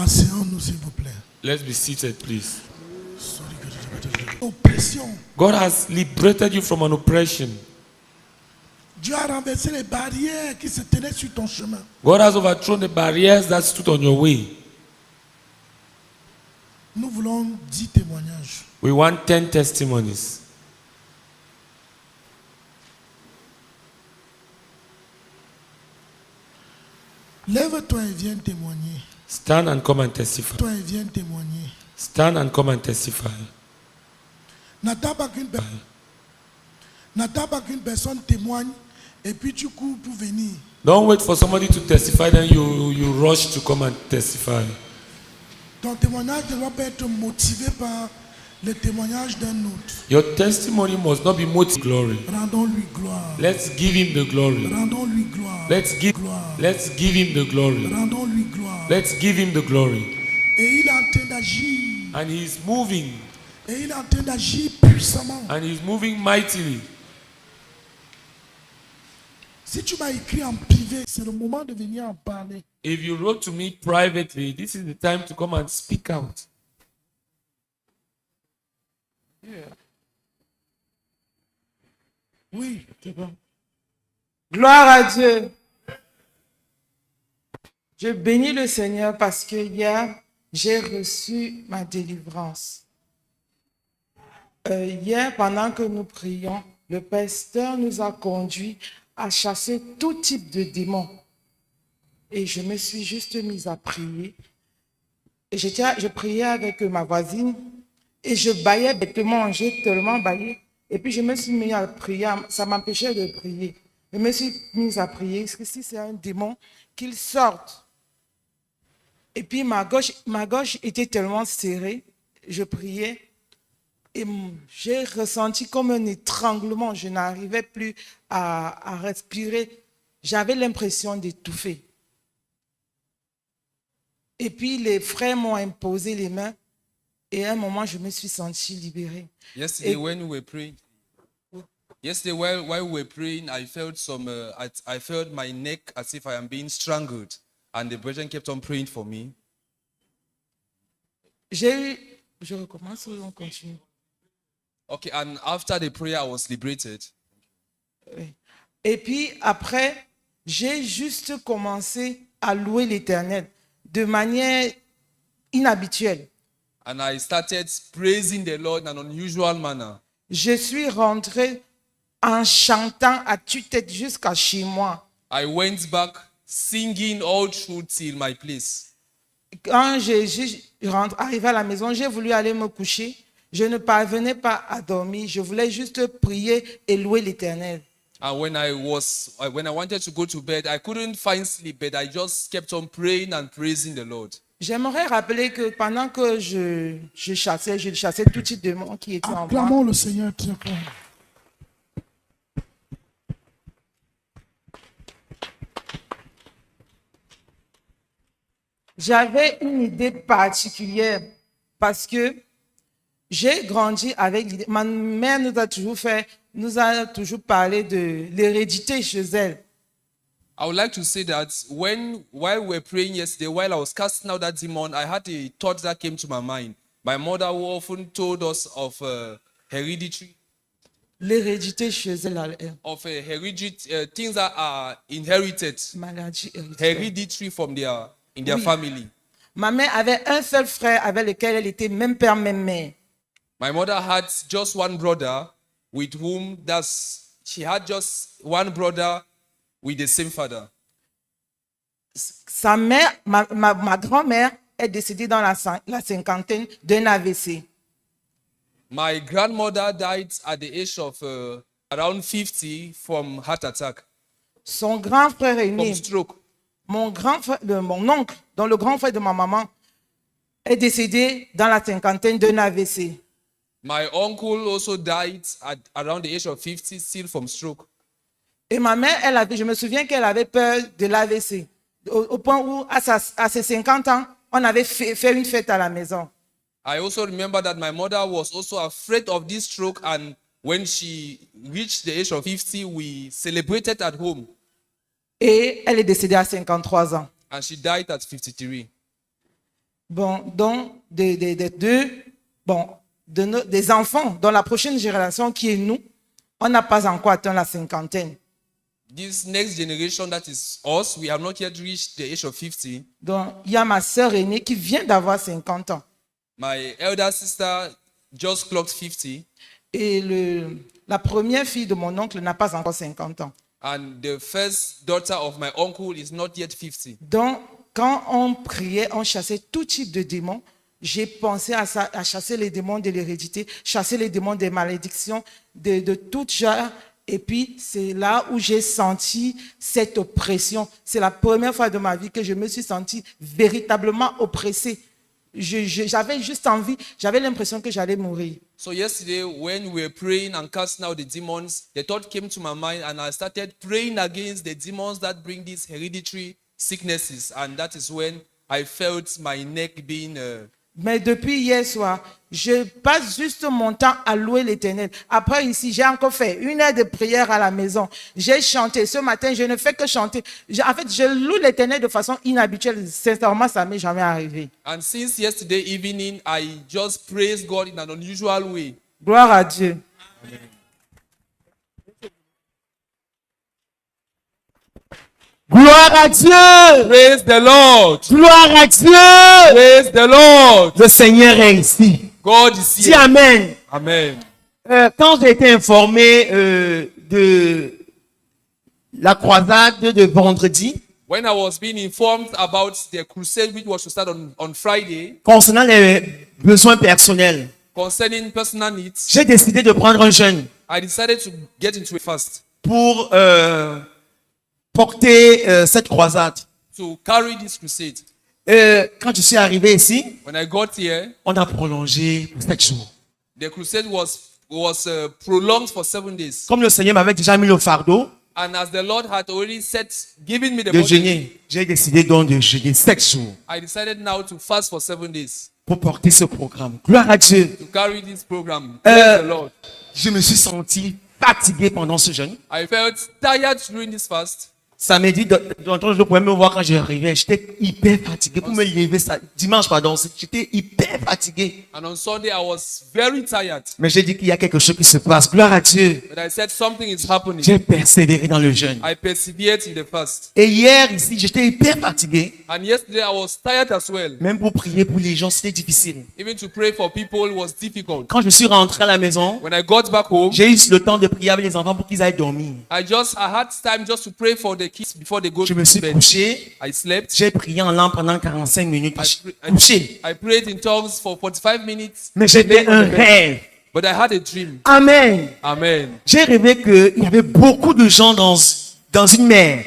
Asseyons-nous, s'il vous plaît. Let's be seated, please. Oppression. God has liberated you from an oppression. Dieu a renversé les barrières qui se tenaient sur ton chemin. God has overthrown the barriers that stood on your way. Nous voulons 10 témoignages. We want 10 testimonies. Lève-toi et viens témoigner. Stand and come and testify. Toi et viens témoigner. Stand and come and testify. N'attends pas qu'une personne témoigne et puis tu cours pour venir. Don't wait for somebody to testify, then you rush to come and testify. Ton témoignage ne doit pas être motivé par le témoignage d'un autre. Your testimony must not be motivated glory. Rendons-lui gloire. Let's give him the glory. Rendons-lui gloire. Let's give him the glory. Rendons-lui gloire. Let's give him the glory. Et il est en train d'agir. And he is moving. Et il est en train d'agir puissamment. And he is moving mightily. Si tu m'as écrit en privé, c'est le moment de venir en parler. If you wrote to me privately, this is the time to come and speak out. Yeah. Oui, c'est bon. Gloire à Dieu. Je bénis le Seigneur parce que hier, j'ai reçu ma délivrance. Hier, pendant que nous prions, le pasteur nous a conduits à chasser tout type de démons. Et je me suis juste mise à prier. Et je priais avec ma voisine et je baillais bêtement, j'ai tellement baillé. Et puis je me suis mise à prier, ça m'empêchait de prier. Je me suis mise à prier, parce que si c'est un démon, qu'il sorte. Et puis ma gauche était tellement serrée, je priais. Et j'ai ressenti comme un étranglement. Je n'arrivais plus à respirer. J'avais l'impression d'étouffer. Et puis les frères m'ont imposé les mains. Et à un moment, je me suis sentie libérée. Yesterday, when we were praying, while we were praying, I felt my neck as if I am being strangled, and the brethren kept on praying for me. Je recommence ou on continue? Okay, and after the prayer, I was liberated. Et puis après, j'ai juste commencé à louer l'Éternel de manière inhabituelle. And I started praising the Lord in an unusual manner. Je suis rentrée en chantant à tue-tête jusqu'à chez moi. I went back singing all through till my place. Quand arrivé à la maison, j'ai voulu aller me coucher. Je ne parvenais pas à dormir. Je voulais juste prier et louer l'Éternel. And when I wanted to go to bed, I couldn't find sleep, but I just kept on praying and praising the Lord. J'aimerais rappeler que pendant que je chassais tout type de démons qui étaient en moi. Acclamons le Seigneur très fort. J'avais une idée particulière parce que j'ai grandi avec l'idée. Ma mère nous a toujours parlé de l'hérédité chez elle. I would like to say that while we were praying yesterday, while I was casting out that demon, I had a thought that came to my mind. My mother who often told us of hereditary. L'hérédité chez elle. Of hereditary things that are inherited. Maladie héréditaire. Hereditary from in their family. Ma mère avait un seul frère avec lequel elle était même père, même mère. My mother had just one brother with whom she had just one brother with the same father. Sa mère, ma grand-mère est décédée dans la cinquantaine d'un AVC. My grandmother died at the age of around 50 from heart attack. Son grand frère aîné, from stroke. Mon oncle, dont le grand frère de ma maman, est décédé dans la cinquantaine d'un AVC. My uncle also died at around the age of 50, still from stroke. Et ma mère, je me souviens qu'elle avait peur de l'AVC, au point où, à ses 50 ans, on avait fait une fête à la maison. I also remember that my mother was also afraid of this stroke, and when she reached the age of 50, we celebrated at home. Et elle est décédée à 53 ans. And she died at 53. bon, dont des enfants dans la prochaine génération qui est nous, on n'a pas encore atteint la cinquantaine. This next generation that is us, we have not yet reached the age of 50. Donc, il y a ma sœur aînée qui vient d'avoir 50 ans. My elder sister just clocked 50, Et la première fille de mon oncle n'a pas encore 50 ans. and the first daughter of my uncle is not yet 50. Donc, quand on priait, on chassait tout type de démons. J'ai pensé à ça, à chasser les démons de l'hérédité, chasser les démons des malédictions, de tout genre. Et puis, c'est là où j'ai senti cette oppression. C'est la première fois de ma vie que je me suis sentie véritablement oppressée. J'avais juste envie, j'avais l'impression que j'allais mourir. So yesterday, when we were praying and casting out the demons, the thought came to my mind, and I started praying against the demons that bring these hereditary sicknesses. And that is when I felt my neck being Mais depuis hier soir, je passe juste mon temps à louer l'Éternel. Après ici, j'ai encore fait 1 heure de prière à la maison. J'ai chanté. Ce matin, je ne fais que chanter. En fait, je loue l'Éternel de façon inhabituelle. Sincèrement, ça ne m'est jamais arrivé. And since yesterday evening, I just praise God in an unusual way. Gloire à Dieu. Gloire à Dieu. Praise the Lord. Gloire à Dieu. Praise the Lord. Le Seigneur est ici. God is Dis here. Amen. Amen. Quand j'ai été informé de la croisade de vendredi, When I was being informed about the crusade which was to start on Friday concernant les besoins personnels, concerning personal needs, j'ai décidé de prendre un jeûne I decided to get into a fast pour porter cette croisade. to carry this crusade. Quand je suis arrivé ici, When I got here, on a prolongé pour 7 jours. the crusade was prolonged for 7 days. Comme le Seigneur m'avait déjà mis le fardeau And as the Lord had already given me the de body, jeûner, j'ai décidé donc de jeûner 7 jours I decided now to fast for 7 days pour porter ce programme. Gloire à Dieu. to carry this program. Praise the Lord. Je me suis senti fatigué pendant ce jeûne. I felt tired during this fast. Samedi, d'entendre, je pouvais me voir quand j'arrivais. J'étais hyper fatigué. Pour me lever, dimanche, pardon, j'étais hyper fatigué. And on Sunday, I was very tired. Mais j'ai dit qu'il y a quelque chose qui se passe. Gloire à Dieu. But I said something is happening. J'ai persévéré dans le jeûne. I persevered in the fast. Et hier, ici, j'étais hyper fatigué. And yesterday, I was tired as well. Même pour prier pour les gens, c'était difficile. Even to pray for people was difficult. Quand je suis rentré à la maison, When I got back home, j'ai eu le temps de prier avec les enfants pour qu'ils aillent dormir. I had time just to pray for the kids before they go Je to me suis bed. couché. I slept. J'ai prié en langue pendant 45 minutes. Couché. I prayed in tongues for 45 minutes. Mais j'avais un rêve. But I had a dream. Amen. Amen. J'ai rêvé qu'il y avait beaucoup de gens dans une mer.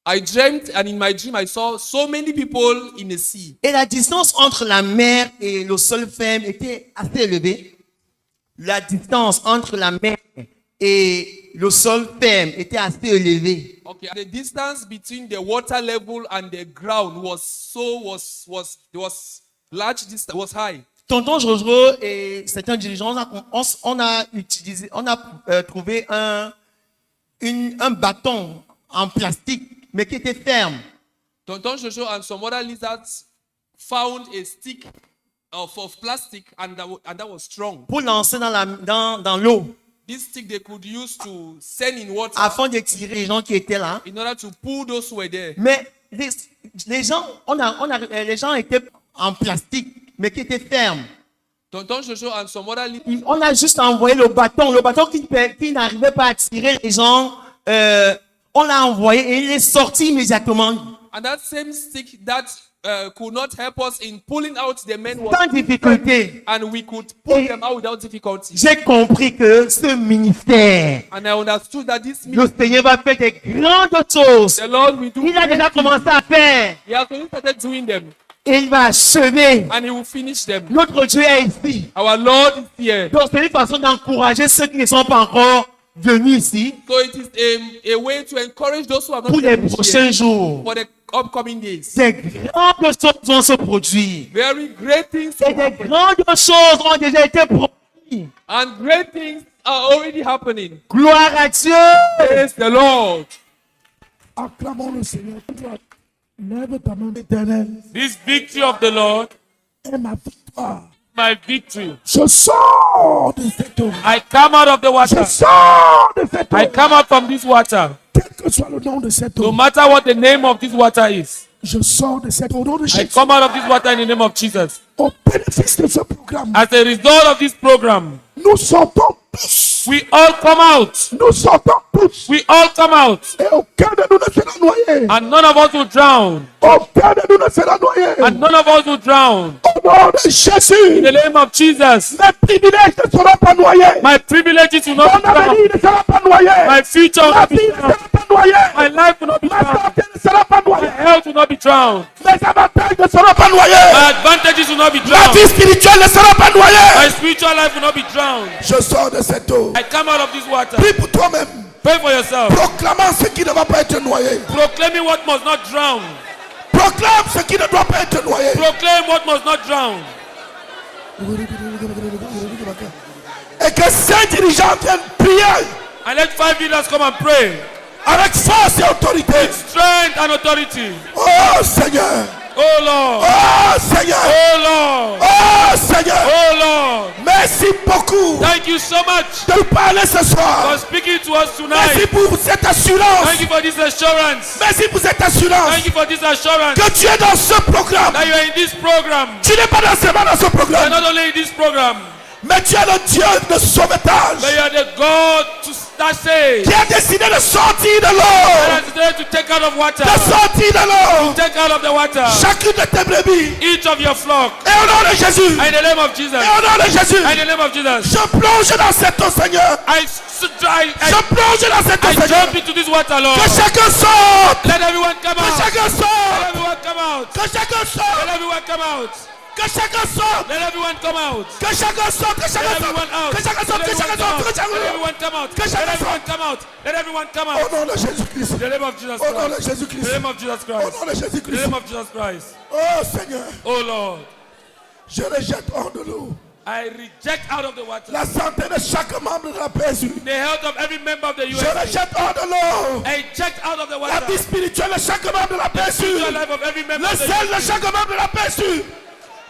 I dreamt, and in my dream, I saw so many people in the sea. Et la distance entre la mer et le sol ferme était assez élevée. La distance entre la mer et le sol ferme était assez élevée. Okay, the distance between the water level and the ground was large. Distance was high. Tonton Jojo et certains dirigeants, on a trouvé un bâton en plastique, mais qui était ferme. Tonton Jojo and some other lizards found a stick of plastic, and that was strong. Pour lancer dans l'eau, This stick they could use to send in water afin de tirer les gens qui étaient là. in order to pull those who were there. Mais les gens, les gens étaient en plastique, mais qui étaient fermes. Tonton Jojo and some other lizards, On a juste envoyé le bâton qui n'arrivait pas à tirer les gens. On l'a envoyé et il est sorti immédiatement. and that same stick that could not help us in pulling out the men was, Sans difficulté. and we could pull them out without difficulty. J'ai compris que ce ministère, And I understood that this le ministry, Seigneur va faire des grandes choses. the Lord will do. Il a déjà commencé à faire. He has already started doing them, Et il va achever. and He will finish them. Notre Dieu est ici. Our Lord is here. Donc c'est une façon d'encourager ceux qui ne sont pas encore venus ici So it is a way to encourage those who have not pour les yet reached prochains here jours. for the upcoming days. Des grandes choses vont se produire. Very great things Et will des happen. grandes choses ont déjà été produites. And great things are already happening. Gloire à Dieu. Praise the Lord. Acclamons le Seigneur. Lève ta main éternelle. This victory of the Lord, est ma victoire. My victory. Je sors de cette eau. I come out of the Je water. sors de cette eau. I come out from this water. Quel que soit le nom de cette No eau. matter what the name of this water is, Je sors de cette eau au nom de I Jésus. come out of this water in the name of Jesus. Au bénéfice de ce programme, As a result of this program, nous sortons tous. we all come out. Nous sortons tous. We all come out. Et aucun de nous ne sera noyé. And none of us will drown. Aucun de nous ne sera noyé. And none of us will drown. Au nom de In Jésus, the name of Jesus. mes privilèges ne seront pas noyés. My privileges will Mon not be drowned. avenir ne sera pas noyé. My future will Ma not be vie ne drowned. sera pas noyée. My life will not be Ma drowned. santé ne sera pas My noyée. health will not be drowned. Mes avantages ne seront pas noyés. My advantages will not be Ma drowned. vie spirituelle ne sera pas My noyée. spiritual life will not be drowned. Je sors de cette eau. I come out of this water. Prie pour toi-même. Pray for yourself. Proclamant ce qui ne va pas être noyé. Proclaiming what must not drown. Proclame ce qui ne doit pas être noyé. Proclaim what must not drown. Et que ces dirigeants viennent prier And let 5 leaders come and pray. avec force et autorité. Strength and authority. Oh Seigneur. Oh Lord. Oh Seigneur. Oh Lord. Oh Seigneur. Oh Lord. Merci beaucoup Thank you so much de nous parler ce for soir. speaking to us Merci tonight. pour cette assurance. Thank you for this assurance. Merci pour cette assurance Thank you for this assurance que tu es dans ce programme. that you are in this program. Tu n'es pas seulement dans ce You are programme, not only in this program, mais tu es le Dieu de sauvetage but you are the God that saves. qui a décidé de sortir de And l'eau. has decided to take out of water. De sortir de l'eau. Take out of the water. Chacune de tes brebis. Each of your flock. Et au nom de Jésus. In the name of Jesus. Et au nom de Jésus. In the name of Jesus. Je plonge dans cette eau, Seigneur. Je plonge dans cette eau, I Seigneur. jump into this water, Lord. Que chacun sorte. Let everyone come Que out. chacun Let sorte. everyone come out. Que chacun sorte. Let everyone come out. Que chacun sorte. Let everyone come out. Que chacun sorte. Que Let chacun everyone sorte. out. Que chacun sorte. Let Que chacun everyone sorte. Que come out. Let chacun sorte. everyone come out. Que Let chacun everyone sorte. come out. Let everyone come Au out. nom de Jésus-Christ. In the name of Jesus Au nom de Christ. In Jésus-Christ. the name of Jesus Au nom Christ. de In the Jésus-Christ. name of Jesus Christ. Oh Seigneur, Oh Lord, je rejette hors de l'eau I reject out of the water la santé de chaque membre de la PSU. the health of every member of the Je USA. rejette hors de l'eau I reject out of the la vie water spirituelle de chaque membre de la the spiritual PSU. life of every member Le of the sel de USA. chaque membre de la PSU.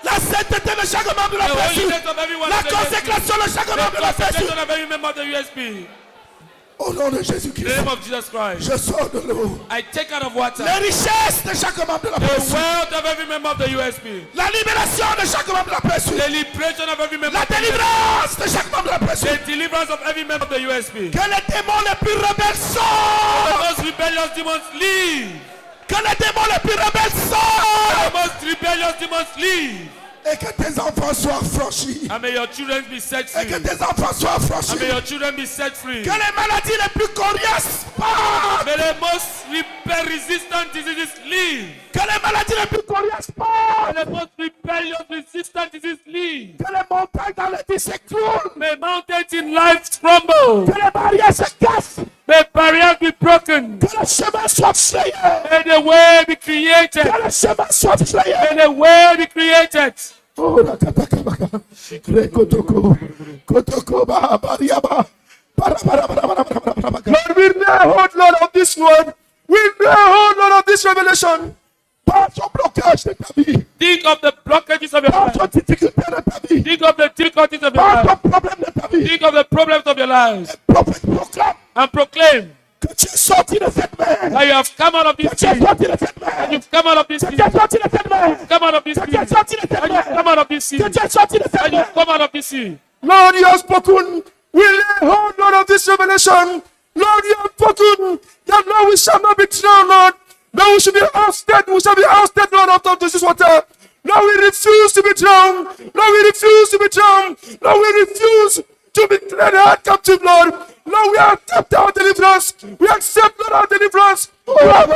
La sainteté de chaque membre de la The PSU. holiness of everyone La of the USP. consécration de chaque The membre de la PSU. consecration of every member of the USP. Au nom de In the Jésus-Christ, name of Jesus Christ. je sors de l'eau. I take out of water Les richesses de chaque membre de la the PSU. wealth of every member of the USP. La libération de chaque membre de la PSU. The liberation of every member La of the USP. délivrance de chaque membre de la PSU. The deliverance of every member of the USP. Que les démons les plus rebelles The sortent. most rebellious demons leave. Que les démons les plus rebelles The sortent. most rebellious demons leave. Et que tes enfants soient franchis. And may your children be set Et free. que tes enfants soient And may franchis. your children be set free. Que les maladies les plus coriaces partent. May the most resistant diseases leave. Que les maladies les plus coriaces partent. May the most rebellious resistant diseases leave. Que les montagnes dans le vie s'écroulent. May mountains in life crumble. Que les barrières se cassent. May barriers be broken. Que le chemin soit frayé. May the way be created. Que le chemin soit frayé. May the way be created. Oh, la katakabaka. Rekotoko. Kotoko ba bariaba. Lord, we lay hold, Lord, of this word. We lay hold, Lord, of this revelation. Pas ton blocage de ta vie. Think of the blockages of your Pas life. ton difficulté de ta vie. Think of the difficulties of your Pas life. ton problème de ta vie. Think of the problems of your lives. Prophète proclame And proclaim que tu es sorti de cette mer. that you have come out of Que this tu es sea. sorti de cette mer. You've come out of this Que sea. tu es sorti de cette mer. Come out of this Que tu es sea. sorti de cette And you've mer. come out of this sea. Que tu es sorti de cette And mer. you've come out of this sea. Lord, you have spoken. We lay hold, Lord, of this revelation. Lord, you have spoken that, Lord, we shall not be drowned, Lord. Lord, we shall be ousted. We shall be ousted, Lord, out of this water. Lord, we refuse to be drowned. Lord, we refuse to be drowned. Lord, we refuse to be held captive, Lord. Lord, we accept our deliverance. We accept, Lord, our deliverance. Lord,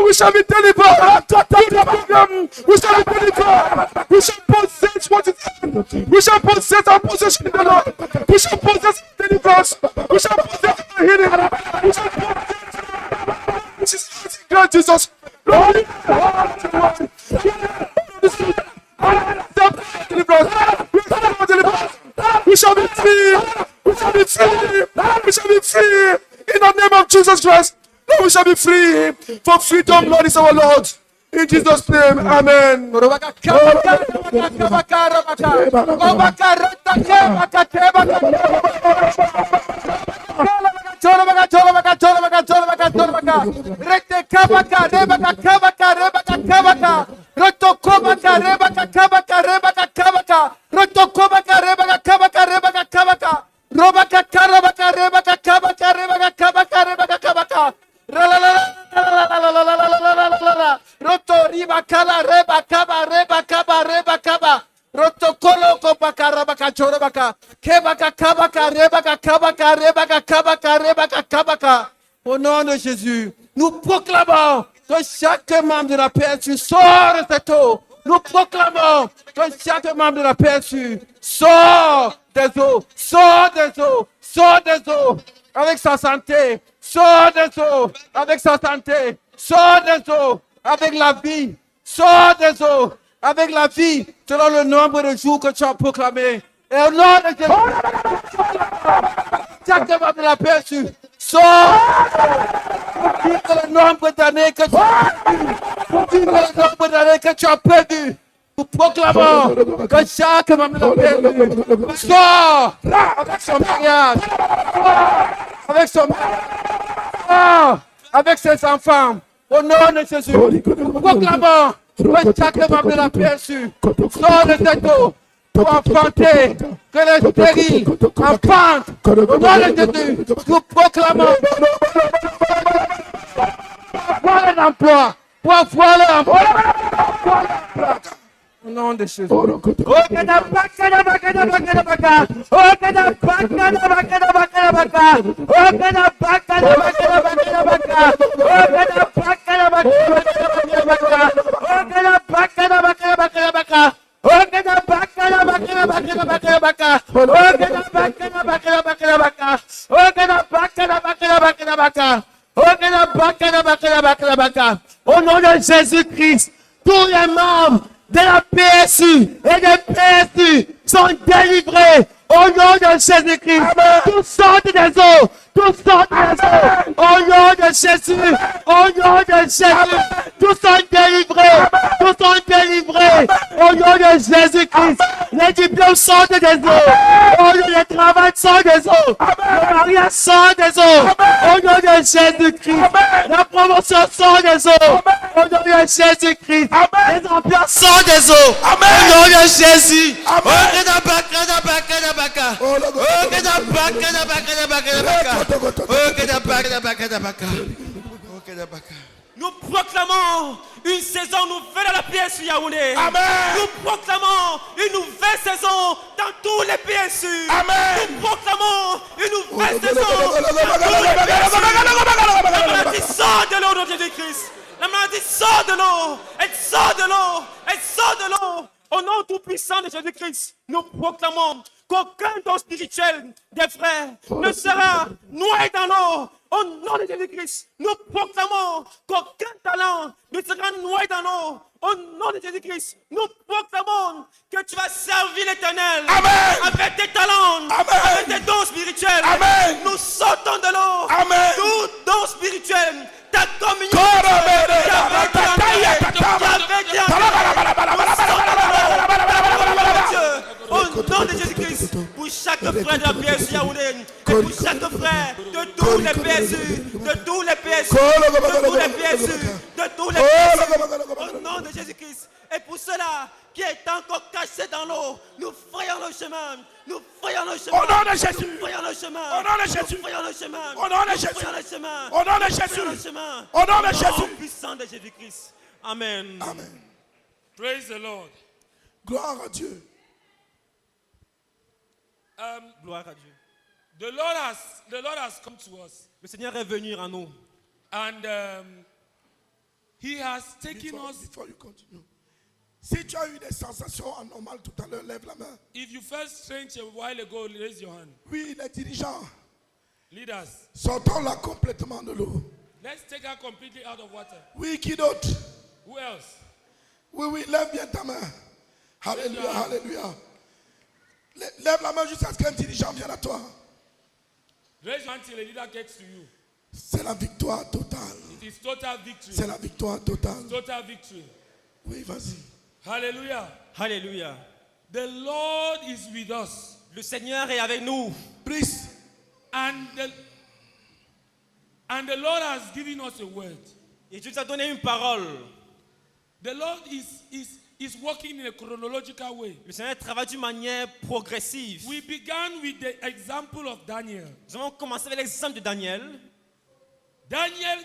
we shall be delivered. We shall be delivered. We shall possess what is ours. We shall possess our possession in the Lord. We shall possess deliverance. We shall possess our healing. We shall possess which is ours in Christ Jesus. Lord, we shall be free. We shall be free. We shall be free. In the name of Jesus Christ. Lord, we shall be free. For freedom, Lord, is our Lord. In Jesus' name, amen. Roto riba kala reba kaba reba kaba reba kaba. Roto kolo kopaka rabaka chorabaka. Kebaka kabaka rebaka kabaka rebaka kabaka rebaka kabaka. Au nom de Jésus, nous proclamons que chaque membre de la PSU sort de cette eau. Nous proclamons que chaque membre de la PSU sort des eaux, sort des eaux, sort des eaux avec sa santé, sort des eaux avec sa santé, sort des eaux avec la vie, sort des eaux avec la vie selon le nombre de jours que tu as proclamé. Et au nom de Jésus, chaque membre de la PSU sort pour le nombre d'années que tu as perdu. Nous proclamons que chaque membre de la PSU sort avec son mariage, avec son mari, avec ses enfants. Au nom de Jésus, nous proclamons que chaque membre de la PSU sort de cette eau pour enfanter, que les stériles enfantent. Au nom de Jésus, nous proclamons pour avoir un emploi, pour avoir l'emploi. Au nom de Jésus. Au nom de Jésus-Christ, tous les membres de la PSU et des PSU sont délivrés au nom de Jésus-Christ. Tous sortent des eaux. Tous sortent des eaux. Au nom de Jésus. Au nom de Jésus. Tous sont délivrés. Tous sont délivrés. Au nom de Jésus-Christ. Les diplômes sortent des eaux. Au nom du travail sortent des eaux. Le mariage sort des eaux. Au nom de Jésus-Christ. La promotion sort des eaux. Au nom de Jésus-Christ. Les emplois sortent des eaux. Au nom de Jésus. Nous proclamons une saison nouvelle à la PSU Yaoundé. Nous proclamons une nouvelle saison dans tous les PSU. Nous proclamons une nouvelle saison dans tous les PSU. La maladie sort de l'eau de Jésus-Christ. La maladie sort de l'eau. Elle sort de l'eau. Elle sort de l'eau. Au nom tout-puissant de Jésus-Christ, nous proclamons qu'aucun don spirituel des frères ne sera noyé dans l'eau. Au nom de Jésus-Christ, nous proclamons qu'aucun talent ne sera noyé dans l'eau. Au nom de Jésus-Christ, nous proclamons que tu vas servir l'Éternel avec tes talents, avec tes dons spirituels. Nous sortons de l'eau. Tout don spirituel, ta communion, au nom de Jésus-Christ, pour chaque frère de la PSU Yaoundé, et pour chaque frère de tous les PSU, de tous les PSU, de tous les PSU, de tous les PSU, au nom de Jésus-Christ. Et pour cela qui est encore caché dans l'eau, nous frayons le chemin. Nous frayons le chemin. Au nom de Jésus. Nous frayons le chemin. Au nom de Jésus. Nous frayons le chemin. Au nom de Jésus. Nous frayons le chemin. Au nom de Jésus. Au nom de Jésus. Au nom puissant de Jésus-Christ. Amen. Amen. Praise the Lord. Gloire à Dieu. Gloire à Dieu. The Lord has come to us, Le Seigneur est venu à nous. and He has taken us. Before you continue. Si tu as eu des sensations anormales tout à l'heure, lève la main. If you felt strange a while ago, raise your hand. Oui, les dirigeants, Leaders, sortons-la complètement de l'eau. let's take her completely out of water. Oui, qui d'autre? Who else? Oui, lève bien ta main. Alléluia, alléluia. Lève la main jusqu'à ce qu'un dirigeant vienne à toi. Raise your hand till a leader gets to you. C'est la victoire totale. It is total victory. C'est la victoire totale. Total victory. Oui, vas-y. Hallelujah. Alléluia. The Lord is with us. Le Seigneur est avec nous. Please. And the Lord has given us a word. Et Dieu nous a donné une parole. The Lord is working in a chronological way. Le Seigneur travaille d'une manière progressive. We began with the example of Daniel. Nous allons commencer avec l'exemple de Daniel. Daniel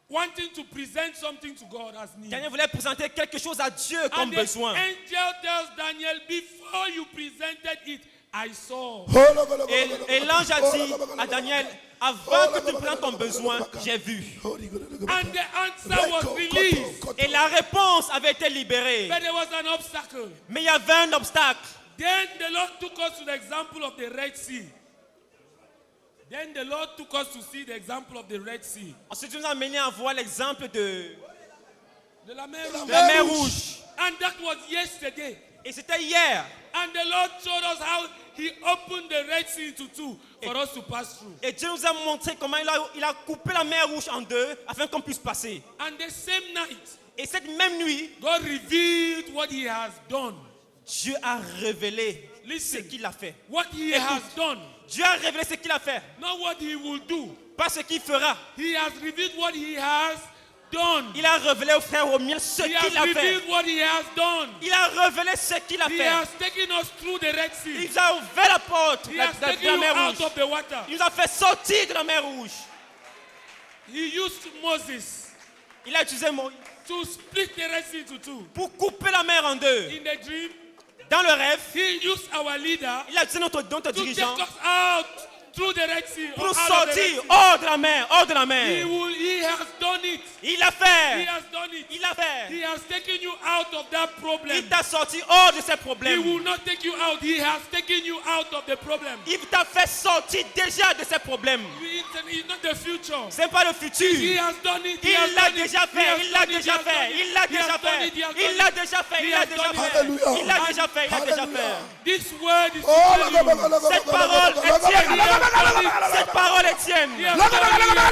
wanting to present something to God as need. Daniel voulait présenter quelque chose à Dieu comme And the besoin. angel tells Daniel, before you presented it, I saw. Et l'ange a dit à Daniel, avant que tu prennes ton besoin, j'ai vu. And the answer was released. Et la réponse avait été libérée. But there was an obstacle. Mais il y avait un obstacle. Then the Lord took us to the example of the Red Sea. Then the Lord took us to see the example of the Red Sea. Ensuite, il nous a amené à voir l'exemple de De la mer Rouge. la mer Rouge. And that was yesterday. Et c'était hier. And the Lord showed us how He opened the Red Sea into two for us to pass through. Et Dieu nous a montré comment il a coupé la mer Rouge en deux afin qu'on puisse passer. And the same night, Et cette même nuit, God revealed what He has done. Dieu a révélé ce Listen, qu'il a fait. what He has done, Dieu a révélé ce qu'il a fait, not what He will do. pas ce qu'il fera. He has revealed what He has done. Il a révélé aux frères au mien ce He has qu'il a fait. revealed what He has done. Il a révélé ce qu'il a He fait. has taken us through the Red Sea. Il nous a ouvert la porte He de has de taken la you mer out Rouge. of the water. Il nous a fait sortir de la mer Rouge. He used Moses Il a utilisé Moïse to split the Red Sea into two. pour couper la mer en deux. In the dream, Dans le rêve, He used our leader il a utilisé notre to dirigeant take us out through the Red Sea. pour out of the sortir Red Sea. hors de la mer, hors de la He mer. has done it. Il l'a He fait. has done it. Il l'a fait. He has taken you out of that problem. Il t'a sorti hors de ces He problèmes. will not take you out. He has taken you out of the problem. Il t'a fait sortir déjà de ces problèmes. It's not the future. Ce n'est pas le He futur. has done it. He Il has l'a done it. déjà He fait. has Il l'a done it. déjà He has fait. done it. Il l'a He has déjà done fait. it. He has Il done l'a it. déjà fait. He Il l'a has déjà done it. fait. Hallelujah. Il l'a déjà fait. Il l'a déjà fait. This word is Oh, to tell you. Cette parole est tienne. Cette parole est tienne. He has done Il l'a fait.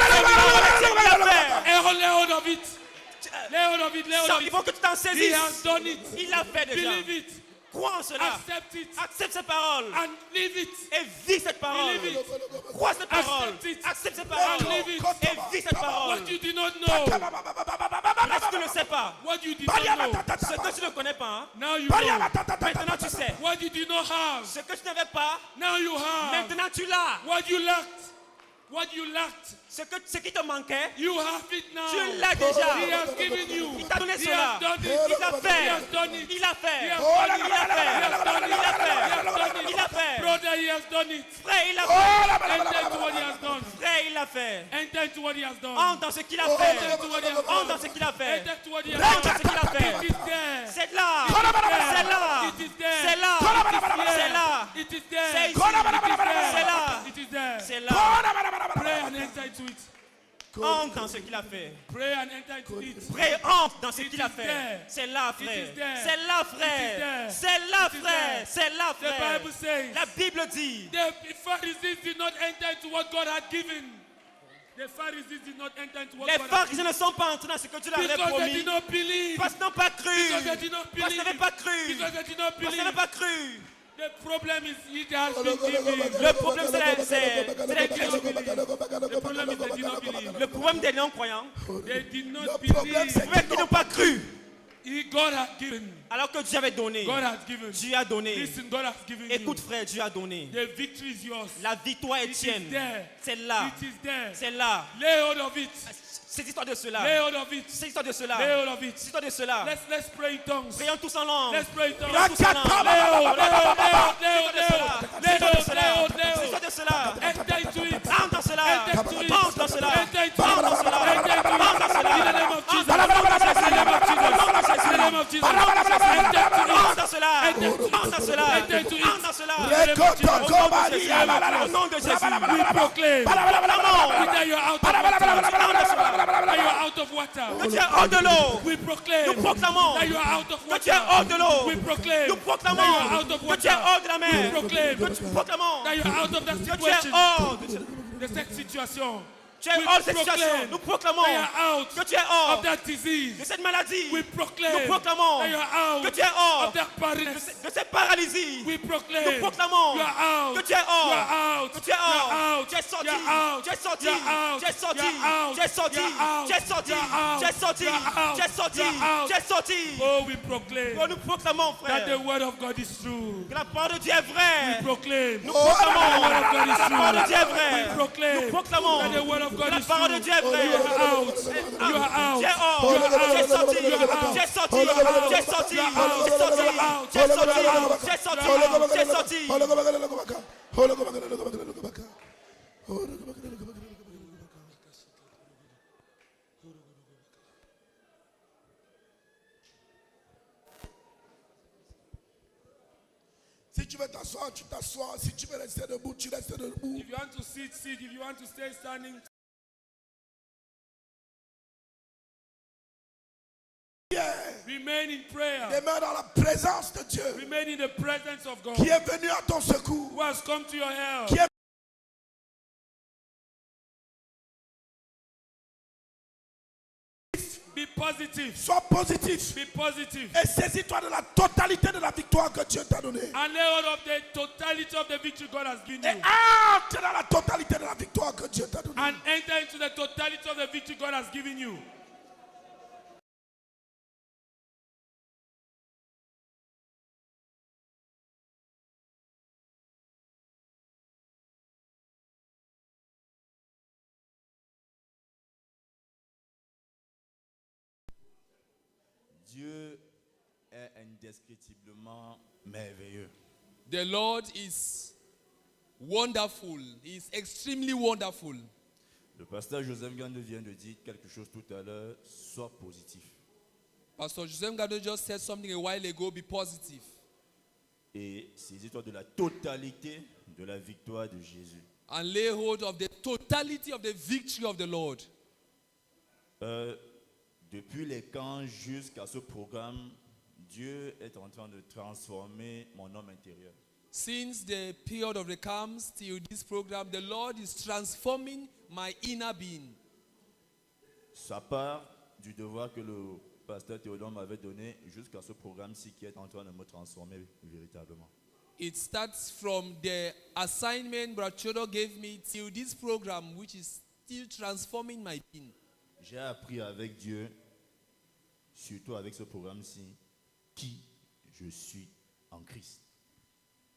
it. Lay hold of it. Lay hold of it. Lay hold Ça, of il it. faut que tu t'en He saisisses. has done it. Il l'a fait déjà. Believe it. Crois en cela. Accept it. Accepte cette parole. And live it. Et vis cette parole. Believe it. Crois cette parole. Accept it. Accepte cette parole. And live it. Et vis cette parole. What you did not know. Là, tu ne le sais pas. What you did not know. Ce que tu ne connais pas, hein, Now you know. maintenant tu sais. What you did not have. Ce que tu n'avais pas, Now you have. maintenant tu l'as. What you lacked. What you lacked. Ce qui te manquait, You have it now. tu l'as déjà. He has given you. Il t'a donné He cela. has done it. Il l'a He fait. has done it. Il l'a fait. He has Il done it. l'a fait. He has done it. Il l'a fait. He has done it. Il l'a fait. Brother, he has done it. Frère, il l'a fait. Enter into what he has done. Frère, il l'a fait. Enter into what he has done. Entre dans ce qu'il a fait. Enter into what he has Entre done. dans ce qu'il a fait. Enter into what he has Entre dans done. ce qu'il a fait. It is there. C'est là. It is there. C'est là. It is there. C'est là. C'est là. It is there. C'est It ici. is C'est là. there. It is there. C'est là. Pray and enter into it. Entre dans ce qu'il a fait. Pray and enter into it. Frère, entre dans ce qu'il a It is fait. there. C'est là, It frère. is there. C'est là, It is frère. there. C'est là, It is frère. there. C'est là, The frère. Bible says La Bible dit, the Pharisees did not enter into what God had given. The Pharisees did not enter into what les God had pharisiens ne sont pas entrés dans ce que Dieu leur avait because they promis. did not believe. Parce qu'ils n'ont pas cru. Because they did not Parce qu'ils believe. n'avaient pas cru. Because they did not Parce qu'ils believe. n'avaient pas cru. The problem is it has been given. Le problème, c'est les They did not believe. The problem is they did not believe. Le problème des non-croyants, They did not Le problème, c'est believe. c'est qu'ils n'ont pas cru. God had given. Alors que Dieu avait donné. God has given. Dieu a donné. Listen, God has given Écoute, you. frère, Dieu a donné. The victory is yours. La victoire est It is tienne. there. C'est là. It is there. C'est là. Lay hold of it. C'est histoire de Lay cela. hold of it. C'est histoire de cela. Lay hold of it. C'est histoire de cela. Let's pray in tongues. Prions tous en langue. Let's pray in tongues. Prions tous en langue. Lay hold, lay hold, lay hold, lay hold, lay C'est hold. histoire de Lay hold, cela. lay hold, lay C'est hold. histoire de cela. Enter into it. Entre dans cela. Enter into it. Entre dans cela. Enter into it. Entre dans cela. Enter into it. Entre dans cela. In the name of Jesus. Entre dans cela. In the name of Jesus. In the name of Jesus. Enter into it. Entre dans cela. Entre dans cela. Enter into it. Entre dans cela. In the name of Jesus. Au nom de Jésus. We proclaim that you are out of water. That you are out of water. Que tu es hors de l'eau. We proclaim Nous proclamons that you are out of que tu es water. hors de l'eau. We proclaim Nous that proclamons you are out of que tu es water. hors de la We mer. proclaim Que tu proclamons that you are out of that que tu es situation. hors de De cette situation. Tu es hors de cette situation. Nous proclamons that you are out que tu es hors of that disease. de cette maladie. We proclaim Nous proclamons that you are que out tu es hors of that paralysis. de cette paralysie. We proclaim Nous proclamons you are out. que tu es hors. You are out. Que tu es hors. You are out. Tu es sorti. You are out. Tu es sorti. You are out. Tu es sorti. You are out. Tu es sorti. You are out. Tu es sorti. You are out. Tu es sorti. You are out. Tu es sorti. You are out. Tu es sorti. Oh, we proclaim Oh, nous proclamons, that the frère, word of God is true. que la parole de Dieu est vraie. We proclaim Nous that the proclamons word of God is que la parole de Dieu est true. vraie. We proclaim Nous proclamons that the word of que God la is parole de true. Dieu est vraie. You are out. You are out. Tu es hors. You are Tu es out. sorti. You are out. Tu es sorti. You are out. Tu es sorti. You are out. Tu es sorti. You are out. Tu es sorti. You are out. Tu es sorti. You are out. Tu es sorti. Si tu veux t'asseoir, tu t'assois. Si tu veux rester debout, tu restes debout. If you want to sit, sit. If you want to stay standing, remain in prayer. Demeure dans la présence de Dieu Remain in the presence of God, qui est venu à ton secours. who has come to your help. Qui est Be positive. Sois positif Be positive. et saisis-toi de la totalité de la victoire que Dieu t'a donnée. And lay hold of the totality of the victory God has given Et you. entre dans la totalité de la victoire que Dieu t'a donnée. And enter into the totality of the victory God has given you. Dieu est indescriptiblement merveilleux. The Lord is wonderful. He is extremely wonderful. Le pasteur Joseph Gande vient de dire quelque chose tout à l'heure, sois positif. Pastor Joseph Gado just said something a while ago, be positive. Et saisis-toi de la totalité de la victoire de Jésus. And lay hold of the totality of the victory of the Lord. Depuis les camps jusqu'à ce programme, Dieu est en train de transformer mon homme intérieur. Since the period of the camps till this program, the Lord is transforming my inner being. Ça part du devoir que le pasteur Théodore m'avait donné jusqu'à ce programme-ci qui est en train de me transformer véritablement. It starts from the assignment Brother Chodo gave me till this program, which is still transforming my being. J'ai appris avec Dieu, surtout avec ce programme-ci, qui je suis en Christ.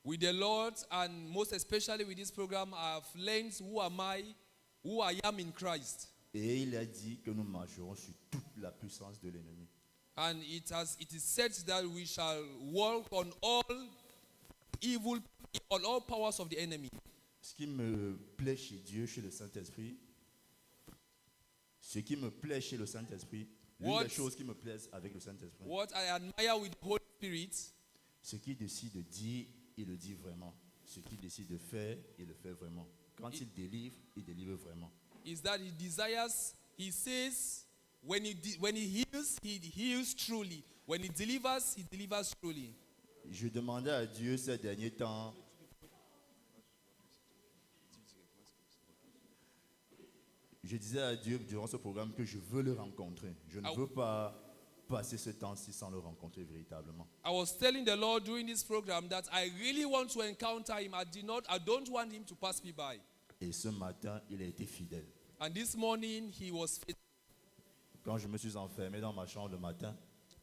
With the Lord, and most especially with this program, I have learned who I am in Christ. Et il a dit que nous marcherons sur toute la puissance de l'ennemi. And it is said that we shall walk on all evil, on all powers of the enemy. Ce qui me plaît chez Dieu, chez le Saint-Esprit, l'une des choses qui me plaisent avec le Saint-Esprit, What I admire with the Holy Spirit, ce qu'il décide de dire, il le dit vraiment. Ce qu'il décide de faire, il le fait vraiment. Quand il délivre vraiment. is that he desires, he says, when he heals truly. When he delivers truly. Je demandais à Dieu ces derniers temps, je disais à Dieu durant ce programme que je veux le rencontrer. Je ne veux pas passer ce temps-ci sans le rencontrer véritablement. I was telling the Lord during this program that I really want to encounter him. I don't want him to pass me by. Et ce matin, il a été fidèle. And this morning he was faithful. Quand je me suis enfermé dans ma chambre le matin,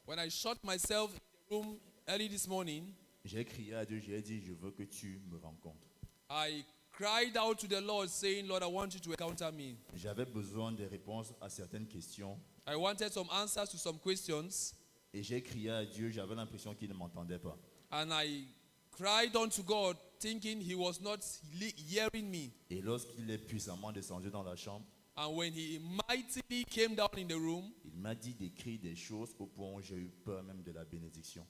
When I shut myself in the room early this morning, j'ai crié à Dieu, j'ai dit, je veux que tu me rencontres. I cried out to the Lord saying, Lord, I want you to encounter me. J'avais besoin de réponses à certaines questions. I wanted some answers to some questions. Et j'ai crié à Dieu, j'avais l'impression qu'il ne m'entendait pas. And I cried unto God thinking he was not hearing me. Et lorsqu'il est puissamment descendu dans la chambre, And when he mightily came down in the room, il m'a dit d'écrire des choses au point où j'ai eu peur même de la bénédiction.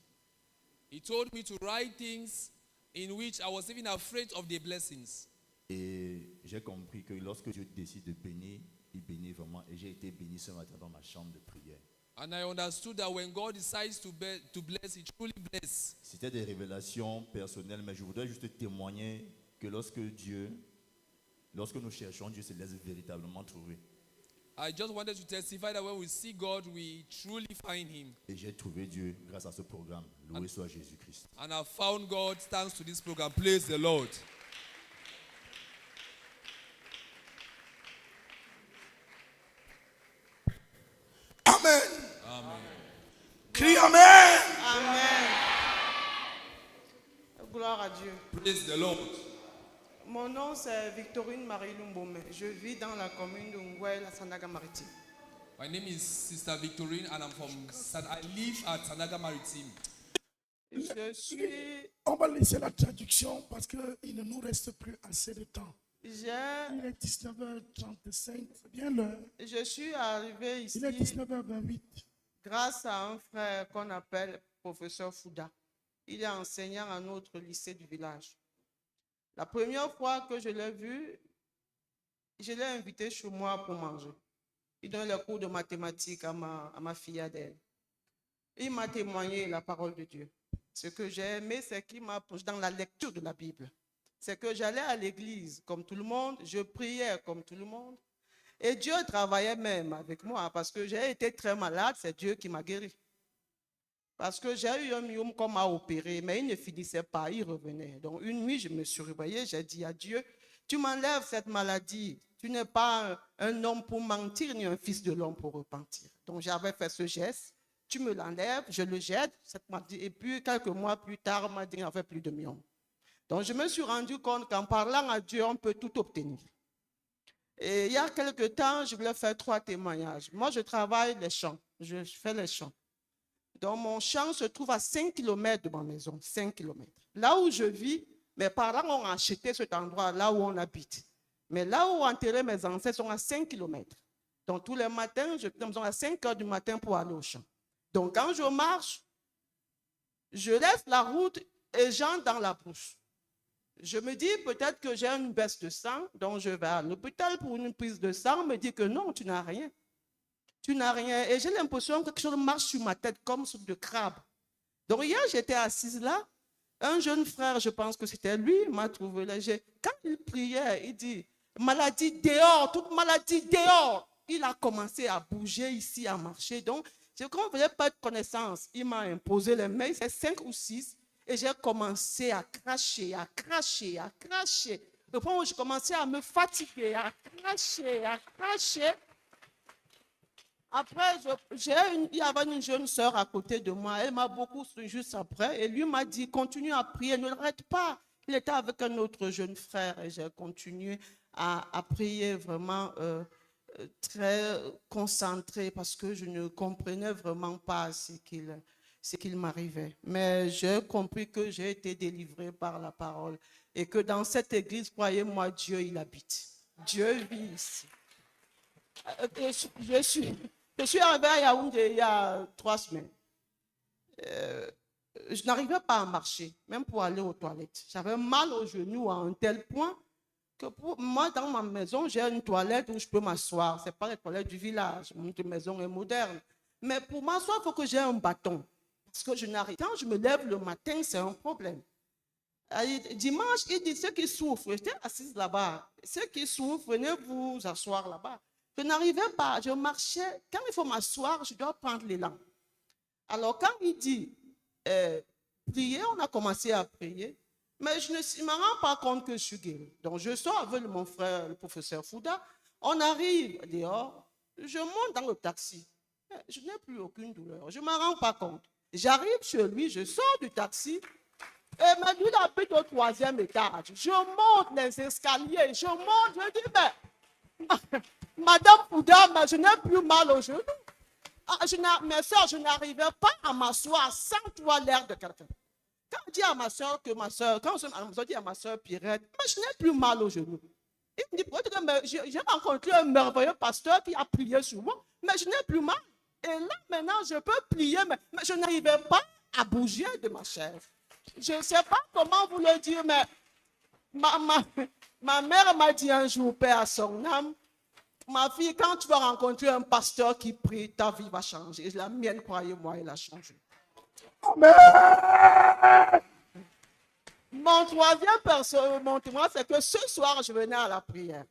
he told me to write things in which I was even afraid of the blessings. Et j'ai compris que lorsque Dieu décide de bénir, il bénit vraiment. Et j'ai été béni ce matin dans ma chambre de prière. And I understood that when God decides to bless, he truly bless. C'était des révélations personnelles, mais je voudrais juste témoigner que lorsque Dieu Lorsque nous cherchons, Dieu se laisse véritablement trouver. I just wanted to testify that when we see God, we truly find Him. Et j'ai trouvé Dieu grâce à ce programme. Loué soit Jésus-Christ. And I found God thanks to this program. Praise the Lord. Amen. Crie Amen. Amen. Gloire à Dieu. Praise the Lord. Mon nom c'est Victorine Marie Lumbome. Je vis dans la commune de Ngouel, à Sandaga Maritime. My name is Sister Victorine and I live at Sandaga Maritime. Je suis, On va laisser la traduction parce qu'il ne nous reste plus assez de temps. j'ai- Il est 19h35, c'est bien l'heure. je suis arrivé ici Il est 19h28. grâce à un frère qu'on appelle professeur Fouda. Il est enseignant à notre lycée du village. La première fois que je l'ai vu, je l'ai invité chez moi pour manger. Il donne les cours de mathématiques à ma fille Adèle. Il m'a témoigné la parole de Dieu. Ce que j'ai aimé, c'est qu'il m'a plongé dans la lecture de la Bible. C'est que j'allais à l'église comme tout le monde, je priais comme tout le monde. Et Dieu travaillait même avec moi parce que j'ai été très malade, c'est Dieu qui m'a guéri. Parce que j'ai eu un myome qu'on m'a opéré, mais il ne finissait pas, il revenait. Donc une nuit, je me suis réveillée, j'ai dit à Dieu, tu m'enlèves cette maladie. Tu n'es pas un homme pour mentir, ni un fils de l'homme pour repentir. Donc j'avais fait ce geste, tu me l'enlèves, je le jette, cette maladie. Et puis quelques mois plus tard, on m'a dit qu'il n'y avait plus de myome. Donc je me suis rendu compte qu'en parlant à Dieu, on peut tout obtenir. Et il y a quelque temps, je voulais faire 3 témoignages. Moi, je travaille les champs, je fais les champs. Donc, mon champ se trouve à 5 km de ma maison, 5 km. Là où je vis, mes parents ont acheté cet endroit, là où on habite. Mais là où enterré mes ancêtres sont à 5 km. Donc, tous les matins, je quitte à 5 h du matin pour aller au champ. Donc, quand je marche, je laisse la route et j'entre dans la brousse. Je me dis peut-être que j'ai une baisse de sang, donc je vais à l'hôpital pour une prise de sang. On me dit que non, tu n'as rien. Tu n'as rien. Et j'ai l'impression que quelque chose marche sur ma tête comme sur de crabe. Donc hier, j'étais assise là. Un jeune frère, je pense que c'était lui, m'a trouvé là. Quand il priait, il dit, maladie dehors, toute maladie dehors. Il a commencé à bouger ici, à marcher. Donc, je ne faisais pas de connaissance. Il m'a imposé les mains, c'est 5 ou 6. Et j'ai commencé à cracher, à cracher, à cracher. Au point où je commençais à me fatiguer, à cracher, à cracher. Après, il y avait une jeune sœur à côté de moi. Elle m'a beaucoup soutenu juste après. Et lui m'a dit, continue à prier, ne l'arrête pas. Il était avec un autre jeune frère et j'ai continué à prier vraiment très concentré parce que je ne comprenais vraiment pas ce qu'il m'arrivait. Mais j'ai compris que j'ai été délivré par la parole et que dans cette église, croyez-moi, Dieu, il habite. Dieu vit ici. Je suis arrivé à Yaoundé il y a 3 semaines. Je n'arrivais pas à marcher, même pour aller aux toilettes. J'avais mal aux genoux à un tel point que pour moi, dans ma maison, j'ai une toilette où je peux m'asseoir. Ce n'est pas les toilettes du village. Notre maison est moderne. Mais pour m'asseoir, il faut que j'ai un bâton. Parce que je n'arrive. Quand je me lève le matin, c'est un problème. Dimanche, il dit ceux qui souffrent. J'étais assise là-bas. Ceux qui souffrent, venez vous asseoir là-bas. Je n'arrivais pas, je marchais. Quand il faut m'asseoir, je dois prendre l'élan. Alors, quand il dit prier, on a commencé à prier. Mais je ne me rends pas compte que je suis guéri. Donc, je sors avec mon frère, le professeur Fouda. On arrive dehors. Je monte dans le taxi. Je n'ai plus aucune douleur. Je ne m'en rends pas compte. J'arrive chez lui, je sors du taxi. Et mais lui, il habite au 3e étage. Je monte les escaliers. Je monte, je dis, mais... Madame Fouda, mais je n'ai plus mal aux genoux. Mes soeurs, je n'arrivais pas à m'asseoir sans toi l'air de quelqu'un. Quand je dis à ma soeur que quand je dis à ma soeur Pierrette, mais je n'ai plus mal aux genoux. Il me dit, j'ai rencontré un merveilleux pasteur qui a prié sur moi, mais je n'ai plus mal. Et là, maintenant, je peux plier, mais je n'arrivais pas à bouger de ma chaise. Je ne sais pas comment vous le dire, mais ma mère m'a dit un jour, paix à son âme, ma fille, quand tu vas rencontrer un pasteur qui prie, ta vie va changer. La mienne, croyez-moi, elle a changé. Amen. Mon témoin, c'est que ce soir, je venais à la prière.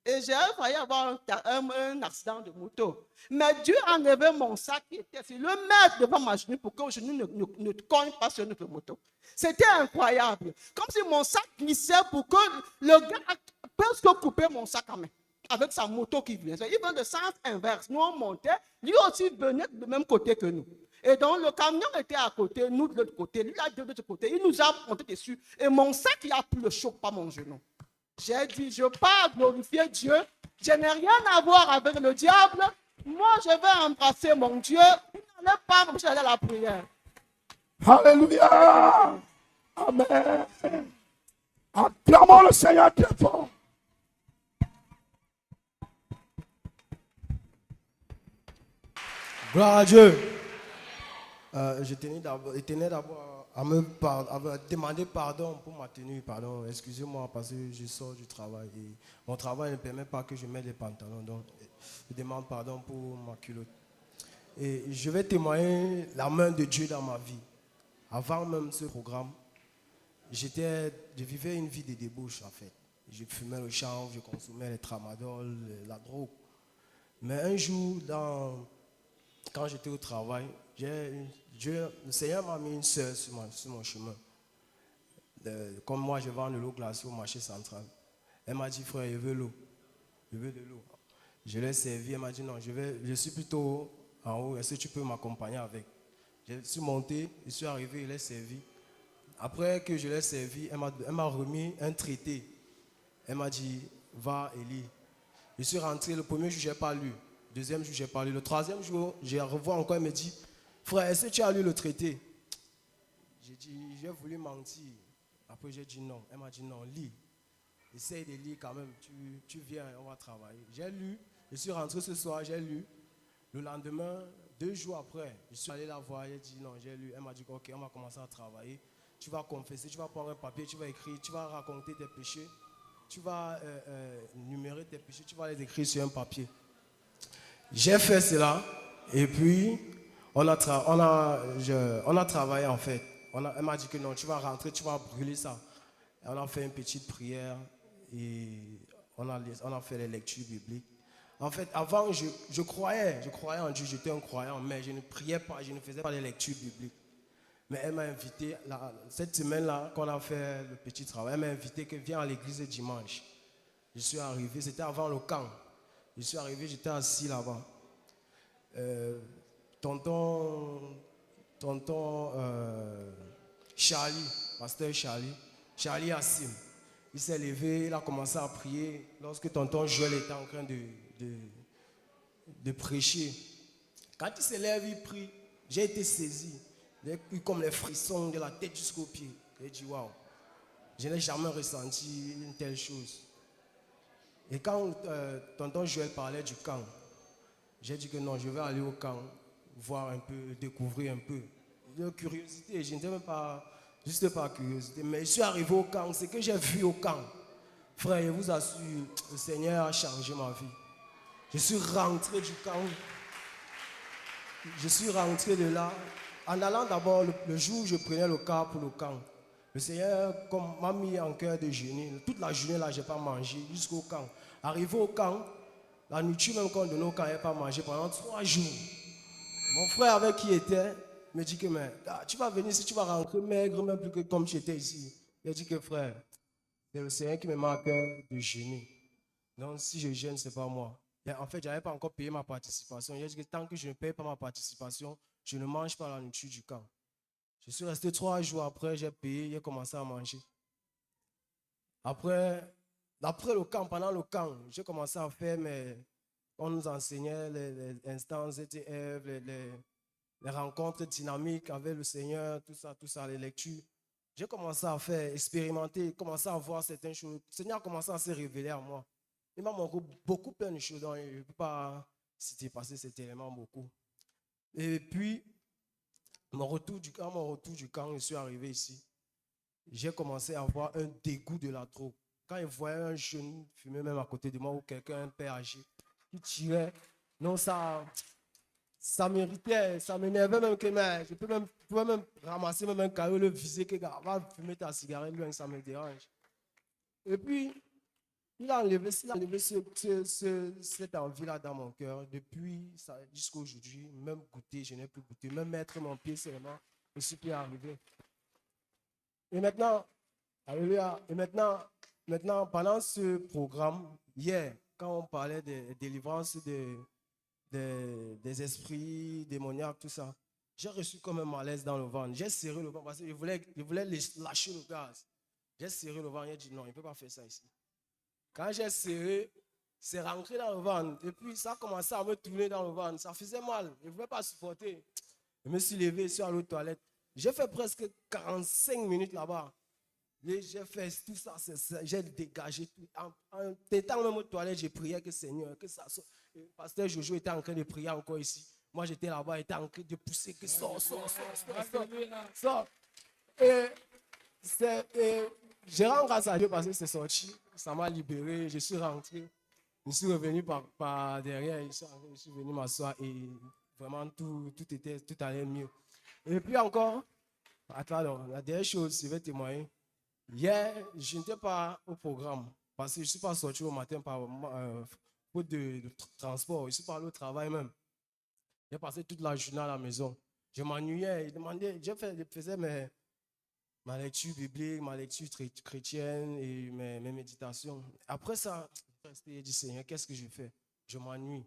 Et j'ai failli avoir un accident de moto. Mais Dieu a enlevé mon sac qui était ici, le mettre devant ma genou pour que le genou ne cogne pas sur notre moto. C'était incroyable. Comme si mon sac glissait pour que le gars a presque coupé mon sac à main. Avec sa moto qui vient. Il vient de sens inverse. Nous, on montait. Lui aussi venait du même côté que nous. Et donc, le camion était à côté, nous de l'autre côté. Lui, de l'autre côté. Il nous a monté dessus. Et mon sac, il a pris le choc par mon genou. J'ai dit, je pars glorifier Dieu. Je n'ai rien à voir avec le diable. Moi, je vais embrasser mon Dieu. Il n'allait pas m'empêcher d'aller à la prière. Alléluia. Amen. Acclamons le Seigneur très fort. Gloire à Dieu. Je tenais d'abord à me demander pardon pour ma tenue. Pardon, excusez-moi parce que je sors du travail et mon travail ne permet pas que je mette les pantalons. Donc, je demande pardon pour ma culotte. Et je vais témoigner la main de Dieu dans ma vie. Avant même ce programme, je vivais une vie de débauche en fait. Je fumais le chanvre, je consommais les tramadol, la drogue. Mais un jour, quand j'étais au travail, le Seigneur m'a mis une sœur sur mon chemin. Comme moi, je vends de l'eau glacée au marché central. Elle m'a dit, frère, je veux l'eau. Je veux de l'eau. Je l'ai servi, elle m'a dit, non, je suis plutôt en haut, est-ce que tu peux m'accompagner avec? Je suis monté, je suis arrivé, je l'ai servi. Après que je l'ai servi, elle m'a remis un traité. Elle m'a dit, va et lis. Je suis rentré, le premier jour, je n'ai pas lu. Le deuxième jour, je n'ai pas lu. Le troisième jour, je revois encore, elle me dit, frère, est-ce que tu as lu le traité? J'ai dit, j'ai voulu mentir. Après, j'ai dit non. Elle m'a dit non, lis. Essaye de lire quand même. Tu viens, on va travailler. J'ai lu. Je suis rentré ce soir, j'ai lu. Le lendemain, 2 jours après, je suis allé la voir. J'ai dit non, j'ai lu. Elle m'a dit ok, on va commencer à travailler. Tu vas confesser, tu vas prendre un papier, tu vas écrire, tu vas raconter tes péchés. Tu vas numérer tes péchés, tu vas les écrire sur un papier. J'ai fait cela et puis on a travaillé en fait. Elle m'a dit que non, tu vas rentrer, tu vas brûler ça. Et on a fait une petite prière et on a fait les lectures bibliques. En fait, avant, je croyais en Dieu, j'étais un croyant, mais je ne priais pas, je ne faisais pas les lectures bibliques. Mais elle m'a invité, cette semaine-là, qu'on a fait le petit travail, elle m'a invité que viens à l'église dimanche. Je suis arrivé, c'était avant le camp. Je suis arrivé, j'étais assis là-bas. Tonton Charlie, pasteur Charlie Assim, il s'est levé, il a commencé à prier lorsque tonton Joël était en train de prêcher. Quand il se lève, il prie, j'ai été saisi. J'ai eu comme les frissons de la tête jusqu'aux pieds. J'ai dit waouh, je n'ai jamais ressenti une telle chose. Et quand tonton Joël parlait du camp, j'ai dit que non, je vais aller au camp, voir un peu, découvrir un peu. De curiosité, je n'étais même pas, juste par curiosité, mais je suis arrivé au camp, ce que j'ai vu au camp, frère, je vous assure, le Seigneur a changé ma vie. Je suis rentré du camp, je suis rentré de là, en allant d'abord, le jour où je prenais le car pour le camp, le Seigneur m'a mis en cœur de jeûner. Toute la journée là, je n'ai pas mangé jusqu'au camp. Arrivé au camp, la nourriture même qu'on donnait au camp, je n'ai pas mangé pendant 3 jours. Mon frère avec qui il était me dit que mais, tu vas venir ici, tu vas rentrer maigre, même plus que comme tu étais ici. Il a dit que frère, c'est le Seigneur qui me met en cœur de jeûner. Donc si je jeûne, ce n'est pas moi. Et en fait, je n'avais pas encore payé ma participation. Il a dit que tant que je ne paye pas ma participation, je ne mange pas la nourriture du camp. Je suis resté 3 jours après, j'ai payé, j'ai commencé à manger. Après le camp, pendant le camp, j'ai commencé à faire, mais on nous enseignait les instances ETF, les rencontres dynamiques avec le Seigneur, tout ça, les lectures. J'ai commencé à faire, expérimenter, commencer à voir certaines choses. Le Seigneur a commencé à se révéler à moi. Il m'a montré beaucoup plein de choses, donc je ne peux pas citer parce que c'était vraiment beaucoup. Et puis, mon retour du camp, je suis arrivé ici. J'ai commencé à avoir un dégoût de la drogue. Quand je voyais un jeune fumer même à côté de moi ou quelqu'un, un père âgé, qui tirait, non, ça m'irritait, ça m'énervait même que je ne peux même pouvais même ramasser même un caillou, le viser, que gars, va fumer ta cigarette, lui, ça me dérange. Et puis, il a enlevé cette envie-là dans mon cœur. Depuis jusqu'à aujourd'hui, même goûter, je n'ai plus goûté. Même mettre mon pied seulement, je ne suis plus arrivé. Et maintenant, alléluia, et maintenant, pendant ce programme, hier, quand on parlait de délivrance des esprits démoniaques, tout ça, j'ai reçu comme un malaise dans le ventre. J'ai serré le ventre parce que je voulais lâcher le gaz. J'ai serré le ventre, j'ai dit non, il ne peut pas faire ça ici. Quand j'ai serré, c'est rentré dans le ventre. Et puis ça a commencé à me tourner dans le ventre. Ça faisait mal. Je ne pouvais pas supporter. Je me suis levé, je suis allé aux toilettes. J'ai fait presque 45 minutes là-bas. J'ai fait tout ça, j'ai dégagé tout. En étant même aux toilettes, j'ai prié que Seigneur, que ça sorte. Le pasteur Jojo était en train de prier encore ici. Moi, j'étais là-bas, il était en train de pousser que sort. Et je rends grâce à Dieu parce que c'est sorti. Ça m'a libéré. Je suis rentré. Je suis revenu par derrière. Je suis venu m'asseoir et vraiment tout allait mieux. Et puis encore, attends, la dernière chose, je vais témoigner. Hier, je n'étais pas au programme parce que je ne suis pas sorti au matin par faute de transport. Je suis pas allé au travail même. J'ai passé toute la journée à la maison. Je m'ennuyais. Je faisais ma lecture biblique, ma lecture chrétienne et mes méditations. Après ça, j'ai dit, Seigneur, qu'est-ce que je fais? Je m'ennuie.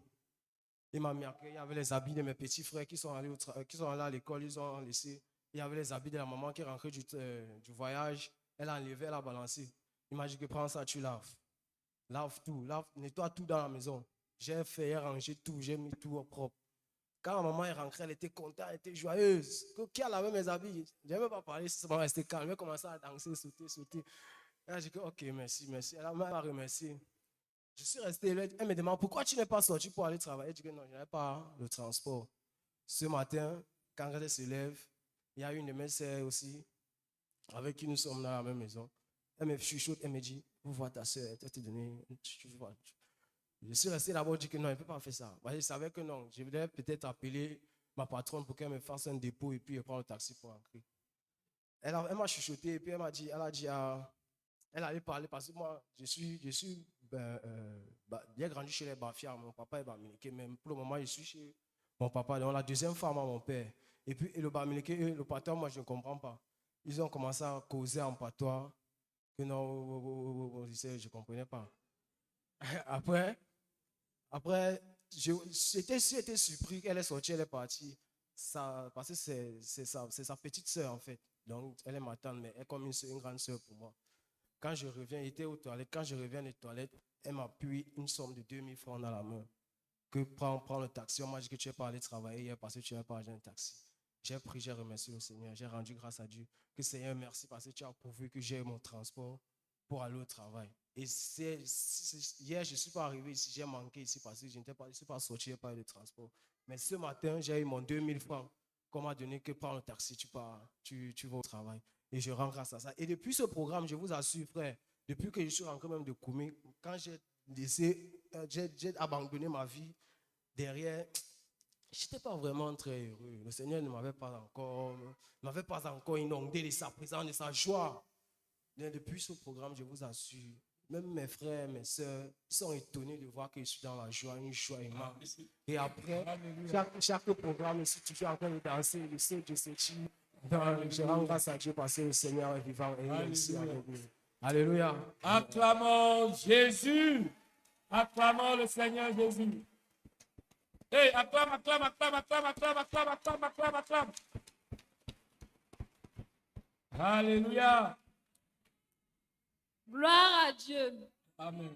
Il m'a mis à cœur, il y avait les habits de mes petits frères qui sont allés à l'école, ils ont laissé. Il y avait les habits de la maman qui est rentrée du voyage. Elle a enlevé, elle a balancé. Il m'a dit que prends ça, tu laves. Lave tout, nettoie tout dans la maison. J'ai fait, j'ai rangé tout, j'ai mis tout au propre. Quand ma maman est rentrée, elle était contente, elle était joyeuse. Qui a lavé mes habits? Je n'ai même pas parlé, c'est seulement resté calme. Elle a commencé à danser, sauter. Elle a dit que, ok, merci. Elle m'a remercié. Je suis resté là, elle me demande pourquoi tu n'es pas sorti pour aller travailler. Je dis que non, je n'avais pas le transport. Ce matin, quand elle se lève, il y a une de mes sœurs aussi, avec qui nous sommes dans la même maison. Elle me chuchote, elle me dit, vous voir ta sœur, elle t'a donné, tu vois. Je suis resté là-bas, je dis que non, elle ne peut pas faire ça. Je savais que non, je voulais peut-être appeler ma patronne pour qu'elle me fasse un dépôt et puis prendre le taxi pour rentrer. Elle m'a chuchoté et puis elle allait parler parce que moi, j'ai grandi chez les Bafia, mon papa est Bamileke, même pour le moment, je suis chez mon papa, donc la deuxième femme à mon père. Et puis le Bamileke, le patois, moi, je ne comprends pas. Ils ont commencé à causer en patois, que non, je ne comprenais pas. Après, j'étais surpris qu'elle est sortie, elle est partie. Parce que c'est sa petite soeur, en fait. Donc, elle est ma tante, mais elle est comme une grande soeur pour moi. Quand je reviens, elle était aux toilettes. Quand je reviens des toilettes, elle m'a pris une somme de 2000 francs dans la main. Que prends le taxi. On m'a dit que tu n'es pas allé travailler hier parce que tu n'as pas acheté un taxi. J'ai prié, j'ai remercié le Seigneur. J'ai rendu grâce à Dieu. Que Seigneur, merci parce que tu as pourvu que j'ai mon transport pour aller au travail. Et hier, je ne suis pas arrivé ici, j'ai manqué ici parce que je ne suis pas sorti, je n'ai pas eu de transport. Mais ce matin, j'ai eu mon 2000 francs qu'on m'a donné que prends le taxi, tu vas au travail. Et je rends grâce à ça. Et depuis ce programme, je vous assure, frère, depuis que je suis rentré même de Koumé, quand j'ai abandonné ma vie derrière, je n'étais pas vraiment très heureux. Le Seigneur ne m'avait pas encore inondé de sa présence, de sa joie. Mais depuis ce programme, je vous assure, même mes frères, mes soeurs, ils sont étonnés de voir que je suis dans la joie, une joie immense. Et après, chaque programme, si tu es en train de danser, je sais, je rends grâce à Dieu parce que le Seigneur est vivant et il est ici avec nous. Alléluia. Acclamons Jésus. Acclamons le Seigneur Jésus. Hey, acclame. Alléluia. Gloire à Dieu. Amen.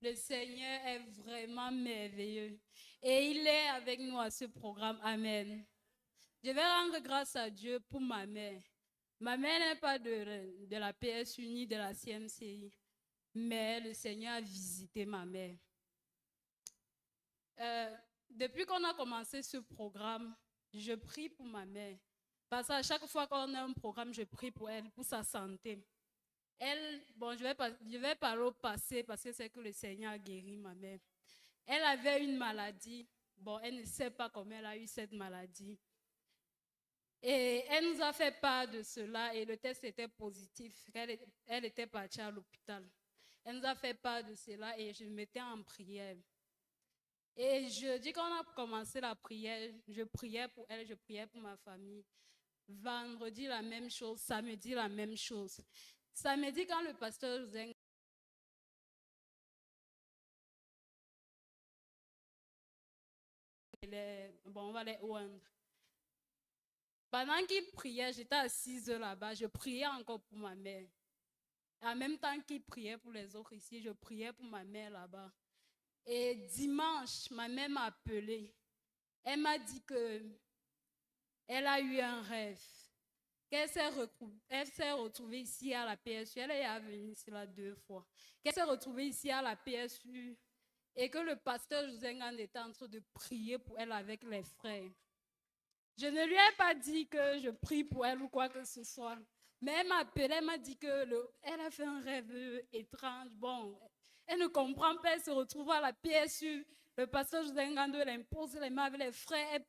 Le Seigneur est vraiment merveilleux. Et il est avec nous à ce programme. Amen. Je vais rendre grâce à Dieu pour ma mère. Ma mère n'est pas de la PSU ni de la CMCI. Mais le Seigneur a visité ma mère. Depuis qu'on a commencé ce programme, je prie pour ma mère. Parce qu'à chaque fois qu'on a un programme, je prie pour elle, pour sa santé. Je vais parler au passé parce que c'est que le Seigneur a guéri ma mère. Elle avait une maladie. Elle ne sait pas comment elle a eu cette maladie. Et elle nous a fait part de cela et le test était positif. Elle était partie à l'hôpital. Elle nous a fait part de cela et je me mettais en prière. Et je dis qu'on a commencé la prière, je priais pour elle, je priais pour ma famille. Vendredi, la même chose. Samedi, la même chose. Samedi, quand le pasteur Zeng on va les oindre. Pendant qu'il priait, j'étais assise là-bas, je priais encore pour ma mère. En même temps qu'il priait pour les autres ici, je priais pour ma mère là-bas. Et dimanche, ma mère m'a appelée. Elle m'a dit qu'elle a eu un rêve. Qu'elle s'est retrouvée ici à la PSU. Elle est venue ici là 2 fois. Qu'elle s'est retrouvée ici à la PSU et que le pasteur José Ngand était en train de prier pour elle avec les frères. Je ne lui ai pas dit que je prie pour elle ou quoi que ce soit. Mais elle m'a appelé, elle m'a dit qu'elle a fait un rêve étrange. Bon, elle ne comprend pas, elle se retrouve à la PSU. Le pasteur José Ngando, elle impose les mains avec les frères.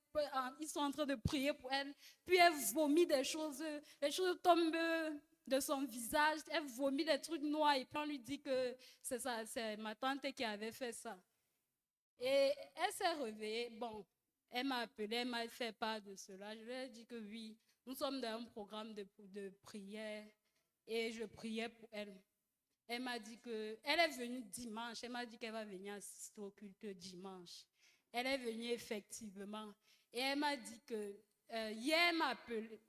Ils sont en train de prier pour elle. Puis elle vomit des choses. Les choses tombent de son visage. Elle vomit des trucs noirs. Et puis on lui dit que c'est ma tante qui avait fait ça. Et elle s'est réveillée. Bon, elle m'a appelé, elle m'a fait part de cela. Je lui ai dit que oui, nous sommes dans un programme de prière. Et je priais pour elle. Elle m'a dit qu'elle est venue dimanche. Elle m'a dit qu'elle va venir assister au culte dimanche. Elle est venue effectivement. Et elle m'a dit que hier, elle m'a appelé.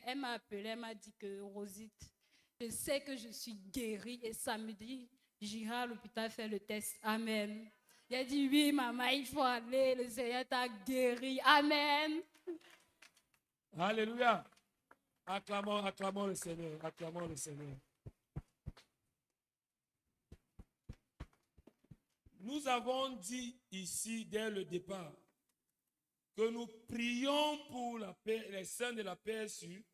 Elle m'a appelé. Elle m'a dit que Rosite, je sais que je suis guérie. Et samedi, j'irai à l'hôpital faire le test. Amen. Elle a dit oui, maman, il faut aller. Le Seigneur t'a guéri. Amen. Alléluia. Acclamons le Seigneur. Acclamons le Seigneur. Nous avons dit ici, dès le départ, que nous prions pour les saints de la PSU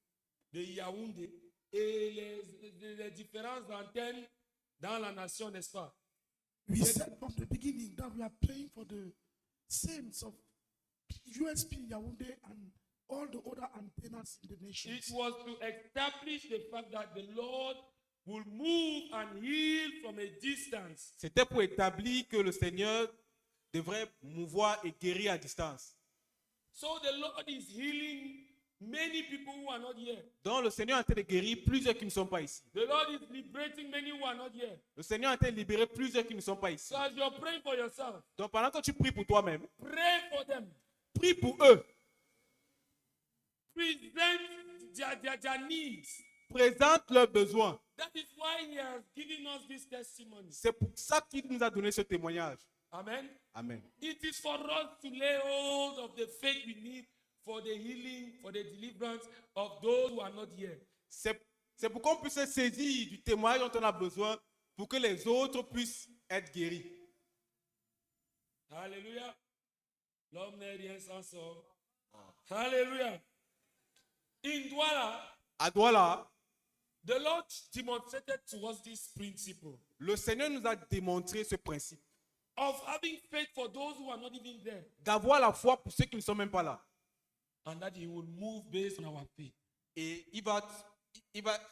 de Yaoundé et les différentes antennes dans la nation, n'est-ce pas? We said from the beginning that we are praying for the saints of USP Yaoundé and all the other antennas in the nation. It was to establish the fact that the Lord will move and heal from a distance. C'était pour établir que le Seigneur devrait mouvoir et guérir à distance. So the Lord is healing many people who are not here. Donc le Seigneur est en train de guérir plusieurs qui ne sont pas ici. The Lord is liberating many who are not here. Le Seigneur est en train de libérer plusieurs qui ne sont pas ici. So as you're praying for yourself, Donc pendant que tu pries pour toi-même, pray for them. Prie pour eux. Present their needs. Présente leurs besoins. That is why he has given us this testimony. C'est pour ça qu'il nous a donné ce témoignage. Amen. Amen. It is for us to lay hold of the faith we need for the healing, for the deliverance of those who are not here. C'est pour qu'on puisse se saisir du témoignage dont on a besoin pour que les autres puissent être guéris. Alléluia. L'homme n'est rien sans sort. Alléluia. In Douala, à Douala, the Lord demonstrated to us this principle. Le Seigneur nous a démontré ce principe. Of having faith for those who are not even there. D'avoir la foi pour ceux qui ne sont même pas là. And that he will move based on our faith. Et il va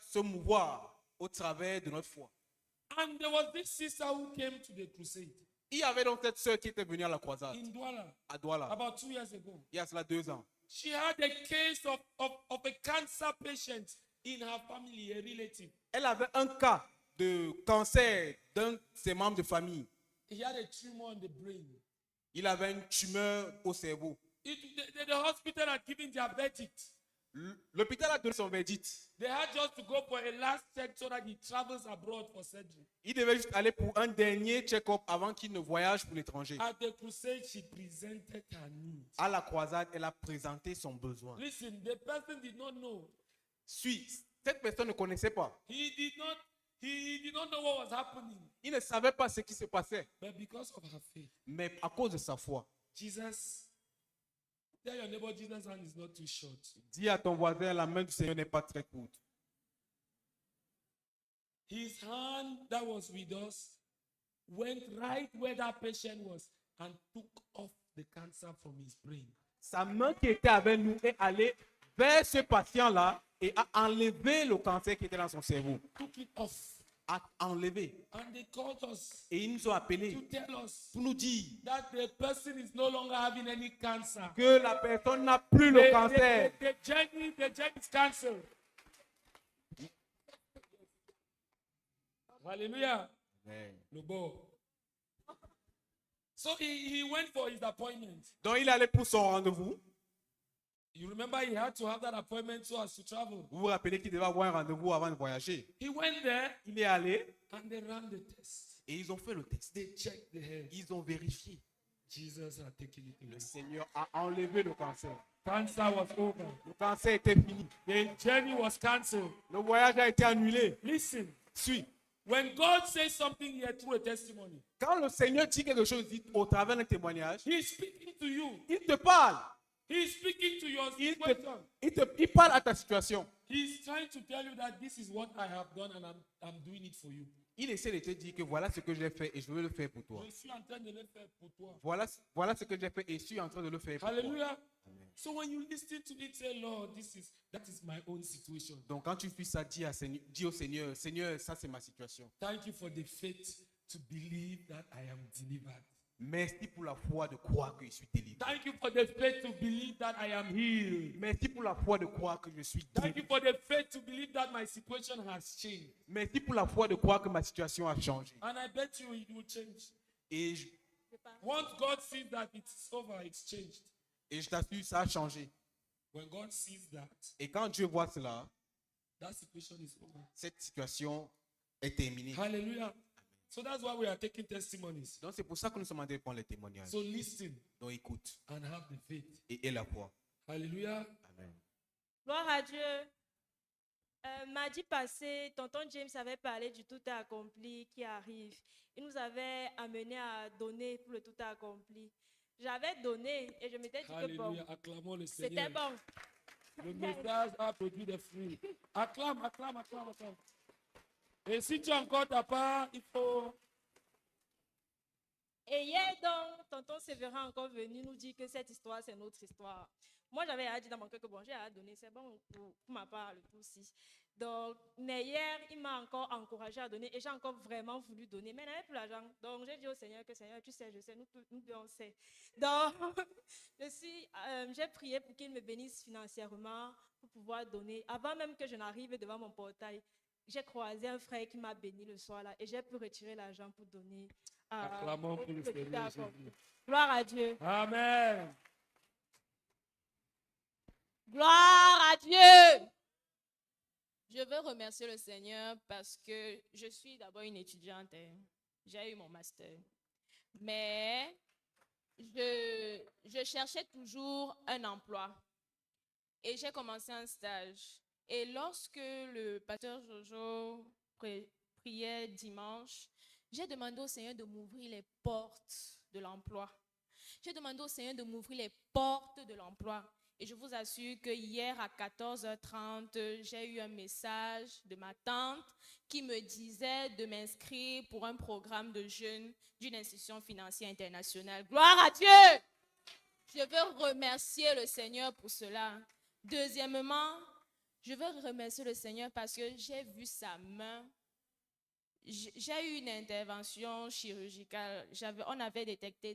se mouvoir au travers de notre foi. And there was this sister who came to the crusade. Il y avait donc cette sœur qui était venue à la croisade. In Douala. À Douala. About 2 years ago. Il y a cela 2 ans. She had a case of a cancer patient in her family, a relative. Elle avait un cas de cancer d'un de ses membres de famille. He had a tumor in the brain. Il avait une tumeur au cerveau. The hospital had given their verdict. L'hôpital a donné son verdict. They had just to go for a last check so that he travels abroad for surgery. Il devait juste aller pour un dernier check-up avant qu'il ne voyage pour l'étranger. At the crusade, she presented her needs. À la croisade, elle a présenté son besoin. Listen, the person did not know. Cette personne ne connaissait pas. He did not know what was happening. Il ne savait pas ce qui se passait. But because of her faith. Mais à cause de sa foi. Jesus, tell your neighbor, Jesus' hand is not too short. Dis à ton voisin, la main du Seigneur n'est pas très courte. His hand that was with us went right where that patient was and took off the cancer from his brain. Sa main qui était avec nous est allée vers ce patient-là et a enlevé le cancer qui était dans son cerveau. Took it off. A enlevé. And they called us Et ils nous ont appelés to tell us pour nous dire that the person is no longer having any cancer. que la personne n'a plus le cancer. The gene is cancelled. Hallelujah. Le beau. So he went for his appointment. Donc il allait pour son rendez-vous. You remember he had to have that appointment so as to travel. Vous vous rappelez qu'il devait avoir un rendez-vous avant de voyager. He went there Il est allé and they ran the test. et ils ont fait le test. They checked the hair. Ils ont vérifié. Jesus had taken it Le away. Seigneur a enlevé le cancer. Cancer was over. Le cancer était fini. The journey was cancelled. Le voyage a été annulé. Listen, Suis. when God says something here through a testimony, Quand le Seigneur dit quelque chose dit au travers d'un témoignage, He is speaking to you. il te parle. He is speaking to your Il, situation. il parle à ta situation. He is trying to tell you that this is what I have done and I'm doing it for you. Il essaie de te dire que voilà ce que j'ai fait et je veux le faire pour toi. Je suis en train de le faire pour toi. Voilà ce que j'ai fait et je suis en train de le faire pour toi. Hallelujah. So when you listen to it, say, Lord, that is my own situation. Donc quand tu fais ça, dis au Seigneur, Seigneur, ça c'est ma situation. Thank you for the faith to believe that I am delivered. Merci pour la foi de croire que je suis délivré. Thank you for the faith to believe that I am healed. Merci pour la foi de croire que je suis Thank you délivré. for the faith to believe that my situation has changed. Merci pour la foi de croire que ma situation a changé. And I bet you it will change. Et Once God sees that it's over, it's changed. je t'assure, ça a changé. When God sees that, Et quand Dieu voit cela, that situation is over. cette situation est terminée. Hallelujah. So that's why we are taking testimonies. Donc c'est pour ça que nous sommes en train de prendre les témoignages. So listen Donc écoute and have the faith. et aie la foi. Hallelujah. Amen. Gloire à Dieu. Mardi passé, tonton James avait parlé du tout accompli qui arrive. Il nous avait amené à donner pour le tout accompli. J'avais donné et je m'étais dit que bon, Hallelujah. Acclamons le Seigneur. c'était bon. Le message a produit des fruits. Acclame. Et si tu as encore ta part, il faut... Et hier, donc, tonton Sévérin est encore venu nous dire que cette histoire, c'est notre histoire. Moi, j'avais dit dans mon cœur que bon, j'ai à donner, c'est bon pour ma part, le tout aussi. Donc, mais hier, il m'a encore encouragé à donner et j'ai encore vraiment voulu donner, mais il n'avait plus l'argent. Donc, j'ai dit au Seigneur que Seigneur, tu sais, je sais, nous deux, on sait. Donc, j'ai prié pour qu'il me bénisse financièrement pour pouvoir donner. Avant même que je n'arrive devant mon portail, j'ai croisé un frère qui m'a béni le soir là et j'ai pu retirer l'argent pour donner. Acclamons pour le Seigneur Jésus. Gloire à Dieu. Amen. Gloire à Dieu. Je veux remercier le Seigneur parce que je suis d'abord une étudiante. J'ai eu mon master. Mais je cherchais toujours un emploi. Et j'ai commencé un stage. Et lorsque le pasteur Jojo priait dimanche, j'ai demandé au Seigneur de m'ouvrir les portes de l'emploi. J'ai demandé au Seigneur de m'ouvrir les portes de l'emploi. Et je vous assure que hier à 14h30, j'ai eu un message de ma tante qui me disait de m'inscrire pour un programme de jeunes d'une institution financière internationale. Gloire à Dieu! Je veux remercier le Seigneur pour cela. Deuxièmement, je veux remercier le Seigneur parce que j'ai vu sa main. J'ai eu une intervention chirurgicale. On avait détecté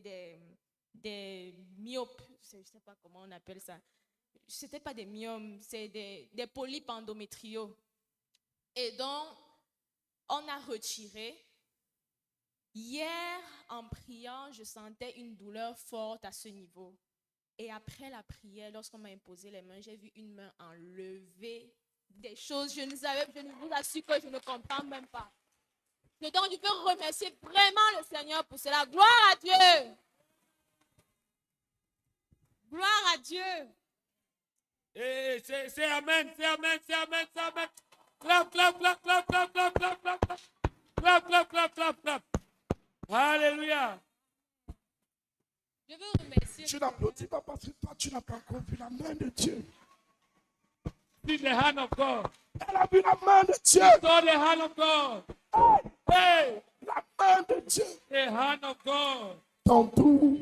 des myopes. Je ne sais pas comment on appelle ça. Ce n'était pas des myomes, c'est des polypes endométriaux. Et donc, on a retiré. Hier, en priant, je sentais une douleur forte à ce niveau. Et après la prière, lorsqu'on m'a imposé les mains, j'ai vu une main enlever des choses. Je ne vous assure que je ne comprends même pas. Donc, je veux remercier vraiment le Seigneur pour cela. Gloire à Dieu. Gloire à Dieu. Et c'est Amen, c'est Amen, c'est Amen, c'est Amen. Clap, clap, clap, clap, clap, clap, clap, clap, clap. Clap, clap, clap, clap, clap. Alléluia. Je veux remercier. Tu n'applaudis pas parce que toi, tu n'as pas encore vu la main de Dieu. See the hand of God. Elle a vu la main de Dieu. You saw the hand of God. Hey, la main de Dieu. The hand of God. Ton tour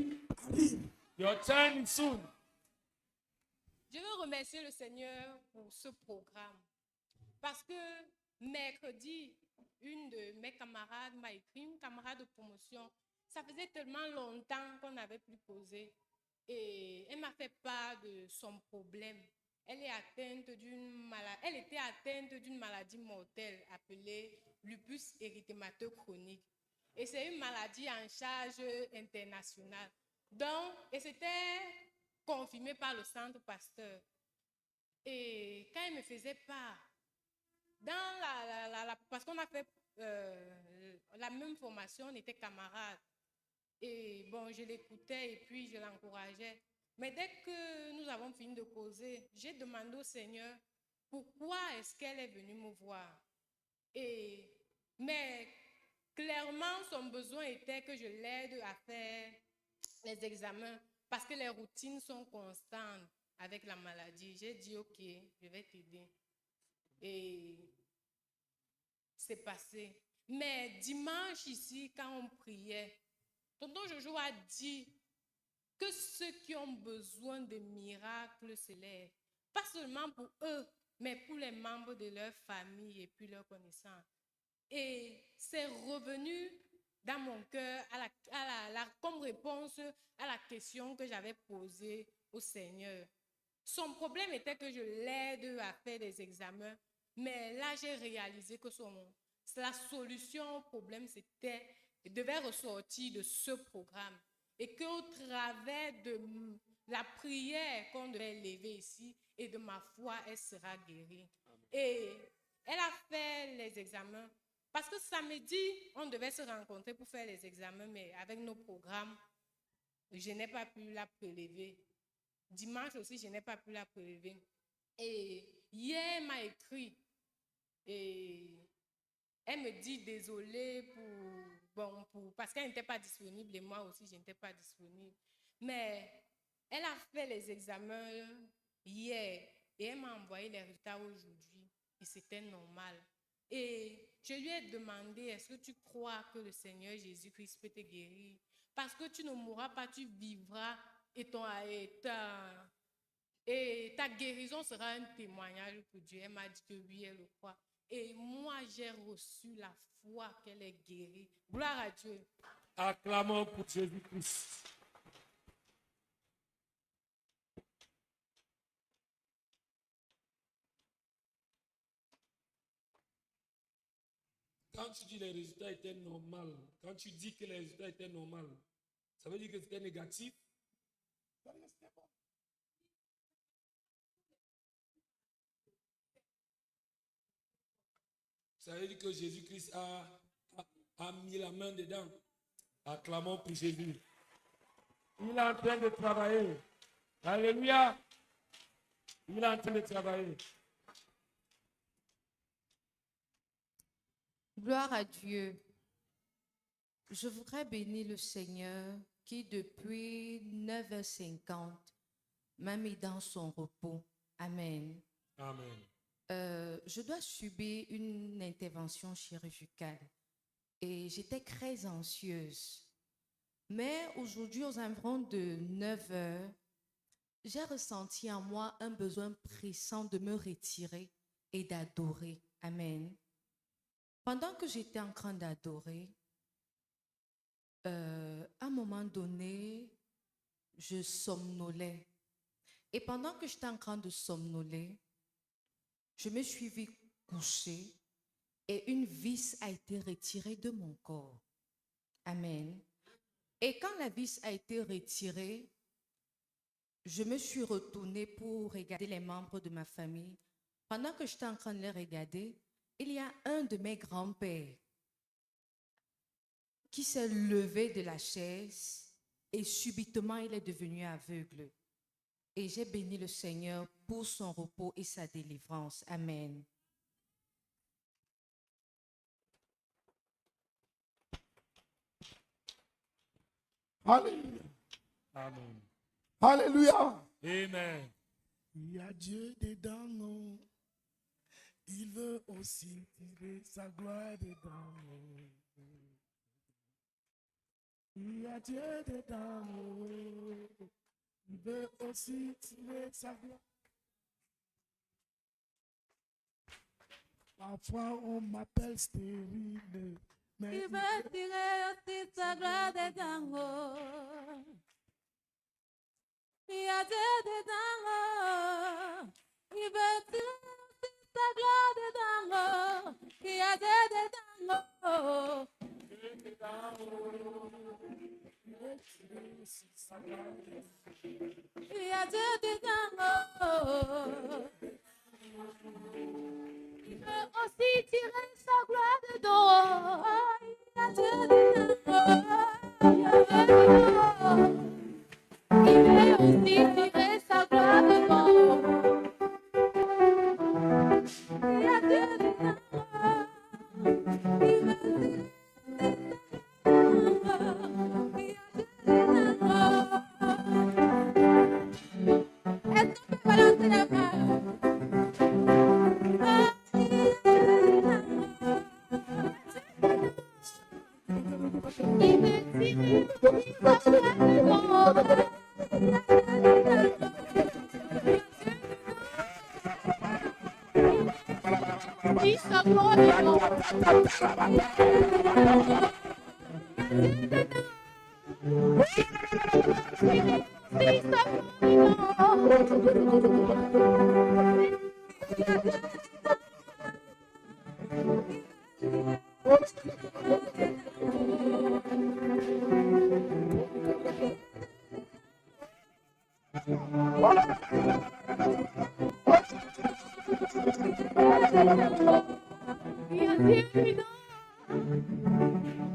arrive. Your turn is soon. Je veux remercier le Seigneur pour ce programme. Parce que mercredi, une de mes camarades m'a écrit, une camarade de promotion. Ça faisait tellement longtemps qu'on n'avait plus causé. Et elle m'a fait part de son problème. Elle était atteinte d'une maladie mortelle appelée lupus érythémateux chronique. Et c'est une maladie en charge internationale. Donc, et c'était confirmé par le centre pasteur. Et quand elle me faisait part, parce qu'on a fait la même formation, on était camarades. Et bon, je l'écoutais et puis je l'encourageais. Mais dès que nous avons fini de causer, j'ai demandé au Seigneur pourquoi est-ce qu'elle est venue me voir. Mais clairement, son besoin était que je l'aide à faire les examens parce que les routines sont constantes avec la maladie. J'ai dit, OK, je vais t'aider. Et c'est passé. Mais dimanche ici, quand on priait, tonton Jojo a dit que ceux qui ont besoin de miracles se lèvent. Pas seulement pour eux, mais pour les membres de leur famille et puis leurs connaissances. Et c'est revenu dans mon cœur comme réponse à la question que j'avais posée au Seigneur. Son problème était que je l'aide à faire des examens, mais là j'ai réalisé que la solution au problème devait ressortir de ce programme et qu'au travers de la prière qu'on devait lever ici et de ma foi, elle sera guérie. Et elle a fait les examens parce que samedi, on devait se rencontrer pour faire les examens, mais avec nos programmes, je n'ai pas pu la prélever. Dimanche aussi, je n'ai pas pu la prélever. Et hier, elle m'a écrit et elle me dit désolée parce qu'elle n'était pas disponible et moi aussi, je n'étais pas disponible. Mais elle a fait les examens hier et elle m'a envoyé les résultats aujourd'hui et c'était normal. Et je lui ai demandé, est-ce que tu crois que le Seigneur Jésus-Christ peut te guérir? Parce que tu ne mourras pas, tu vivras et ta guérison sera un témoignage pour Dieu. Elle m'a dit que oui, elle le croit. Et moi, j'ai reçu la foi qu'elle est guérie. Gloire à Dieu. Acclamons pour Jésus-Christ. Quand tu dis que les résultats étaient normaux, quand tu dis que les résultats étaient normaux, ça veut dire que c'était négatif? Ça veut dire que c'était bon. Ça veut dire que Jésus-Christ a mis la main dedans. Acclamons pour Jésus. Il est en train de travailler. Alléluia. Il est en train de travailler. Gloire à Dieu. Je voudrais bénir le Seigneur qui, depuis 9h50, m'a mis dans son repos. Amen. Amen. Je dois subir une intervention chirurgicale et j'étais très anxieuse. Mais aujourd'hui, aux environs de 9h, j'ai ressenti en moi un besoin pressant de me retirer et d'adorer. Amen. Pendant que j'étais en train d'adorer, à un moment donné, je somnolais. Et pendant que j'étais en train de somnoler, je me suis vue coucher et une vis a été retirée de mon corps. Amen. Et quand la vis a été retirée, je me suis retournée pour regarder les membres de ma famille. Pendant que j'étais en train de les regarder, il y a un de mes grands-pères qui s'est levé de la chaise et subitement il est devenu aveugle. Et j'ai béni le Seigneur pour son repos et sa délivrance. Amen. Alléluia. Amen. Alléluia. Amen. Il y a Dieu dedans nous. Il veut aussi tirer sa gloire dedans nous. Il y a Dieu dedans nous. Il veut aussi tirer sa gloire. Parfois, on m'appelle stérile. Mais Il veut tirer aussi sa gloire des dangos. Il y a des dangos. Il veut tirer aussi sa gloire des dangos. Il y a des dangos. Il y a des dangos. Il veut aussi tirer sa gloire de dos. Il y a il veut aussi tirer sa gloire de dos. Il y a est-ce qu'on peut balancer la main?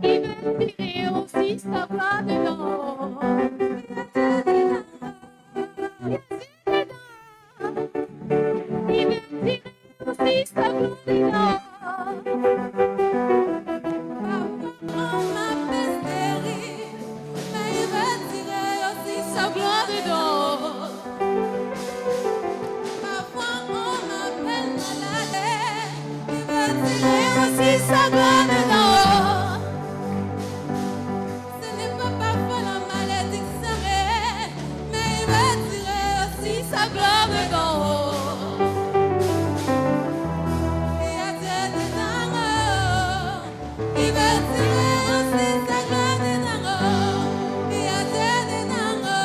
Il veut tirer aussi sa gloire de l'or. Il veut tirer aussi sa gloire de l'or. On m'appelle stérile, mais il veut tirer aussi sa gloire de l'or. Parfois on m'appelle malade, il veut tirer aussi sa gloire de l'or. Ce n'est pas parfois la malédiction, mais il veut tirer aussi sa gloire de l'or. Il y a des dangos, il veut tirer aussi sa gloire de l'or. Il y a des dangos,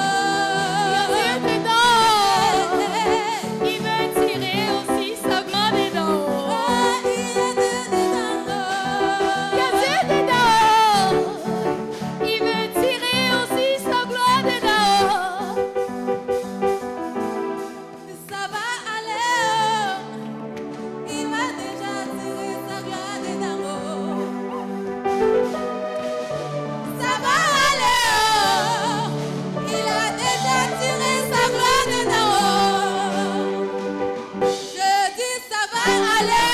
il veut tirer aussi sa gloire de l'or. Il y a des dangos, il veut tirer aussi sa gloire de l'or. Ça va aller, il va déjà tirer sa gloire de l'or. Ça va aller, il a déjà tiré sa gloire de l'or. Je dis ça va aller,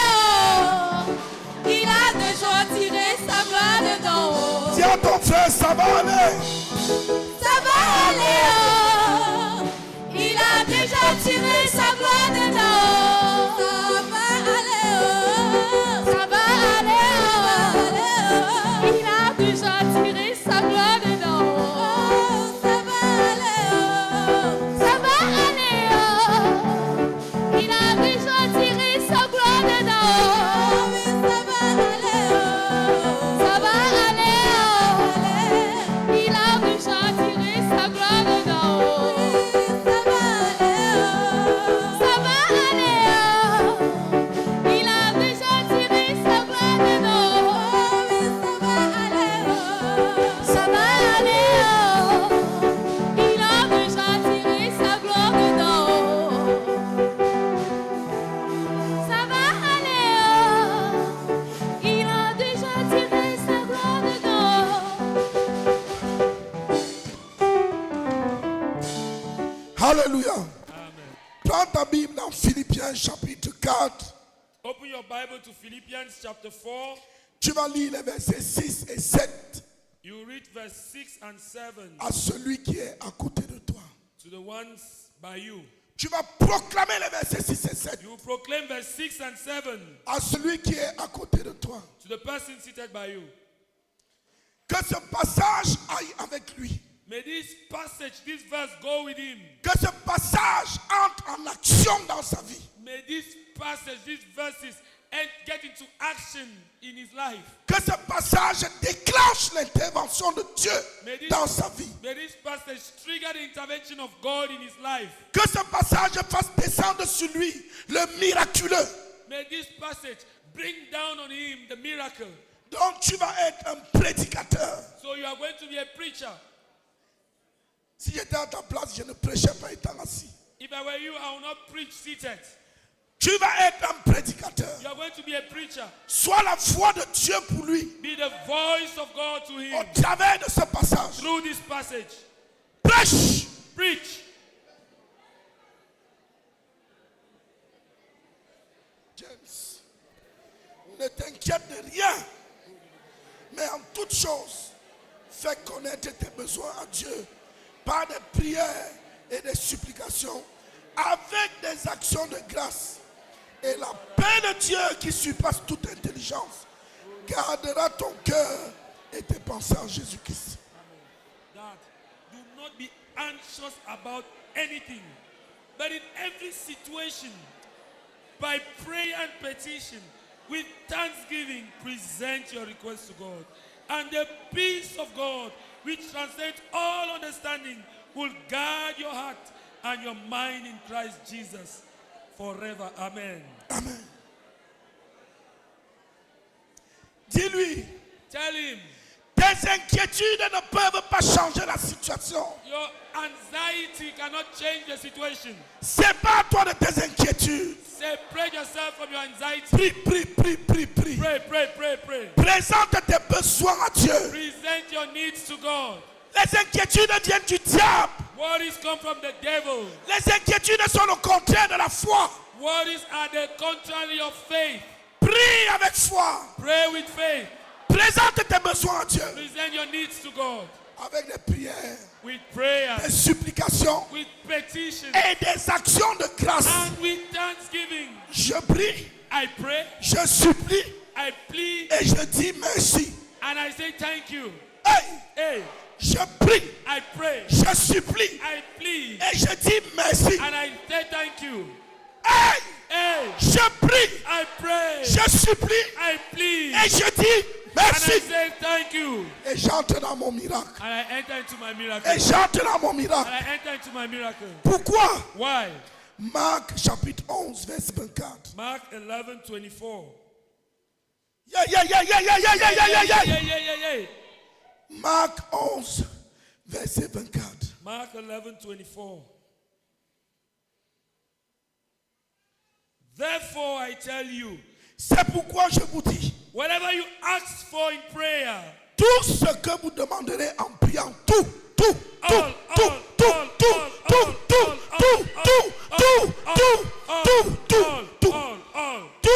il a déjà tiré sa gloire de l'or. Dis à ton frère, ça va aller. Ça va aller, il a déjà tiré sa gloire de l'or. Ça va aller, ça va aller, il a déjà tiré sa gloire de l'or. Ça va aller, ça va aller, il a déjà tiré sa gloire de l'or. Ça va aller, il a déjà tiré sa gloire de l'or. Ça va aller, il a déjà tiré sa gloire de l'or. Ça va aller, il a déjà tiré sa gloire de l'or. Ça va aller, il a déjà tiré sa gloire de l'or. Alléluia. Prends ta Bible dans Philippiens chapitre 4. Open your Bible to Philippians chapter 4. Tu vas lire les versets 6 et 7 You read verse 6 and 7 à celui qui est à côté de toi. to the ones by you. Tu vas proclamer les versets 6 et 7 You proclaim verse 6 and 7 à celui qui est à côté de toi. to the person seated by you. Que ce passage aille avec lui. May this passage, this verse go with him. Que ce passage entre en action dans sa vie. May this passage, these verses and get into action in his life. Que ce passage déclenche l'intervention de Dieu May this, dans sa vie. may this passage trigger the intervention of God in his life. Que ce passage fasse descendre sur lui le miraculeux. May this passage bring down on him the miracle. Donc tu vas être un prédicateur. So you are going to be a preacher. Si j'étais à ta place, je ne prêchais pas étant assis. If I were you, I would not preach seated. Tu vas être un prédicateur. You are going to be a preacher. Sois la voix de Dieu pour lui. Be the voice of God to him. Au travers de ce passage. Through this passage. Prêche. Preach. James, ne t'inquiète de rien, mais en toute chose, fais connaître tes besoins à Dieu par des prières et des supplications, avec des actions de grâce. Et la paix de Dieu qui surpasse toute intelligence gardera ton cœur et tes pensées en Jésus-Christ. That do not be anxious about anything, but in every situation, by prayer and petition, with thanksgiving, present your requests to God. And the peace of God, which transcends all understanding, will guard your heart and your mind in Christ Jesus forever. Amen. Amen. Dis-lui. Tell him. Tes inquiétudes ne peuvent pas changer la situation. Your anxiety cannot change the situation. Sépare-toi de tes inquiétudes. Separate yourself from your anxiety. Prie, prie, prie, prie, prie. Pray, pray, pray, pray. Présente tes besoins à Dieu. Present your needs to God. Les inquiétudes viennent du diable. Worries come from the devil. Les inquiétudes sont le contraire de la foi. Worries are the contrary of faith. Prie avec foi. Pray with faith. Présente tes besoins à Dieu. Present your needs to God. Avec des prières, with prayers, des supplications, with petitions, et des actions de grâce. And with thanksgiving. Je prie. I pray. Je supplie. I plead. Et je dis merci. And I say thank you. Hey. Hey. Je prie. I pray. Je supplie. I plead. Et je dis merci. And I say thank you. Hey. Hey. Je prie. I pray. Je supplie. I plead. Et je dis merci. And I say thank you. Et j'entre dans mon miracle. And I enter into my miracle. Et j'entre dans mon miracle. And I enter into my miracle. Pourquoi? Why? Marc chapitre 11 verset 24. Mark 11:24. Yeah. Marc 11 verset 24. Mark 11:24. Therefore I tell you, c'est pourquoi je vous dis, whatever you ask for in prayer, tout ce que vous demanderez en priant, tout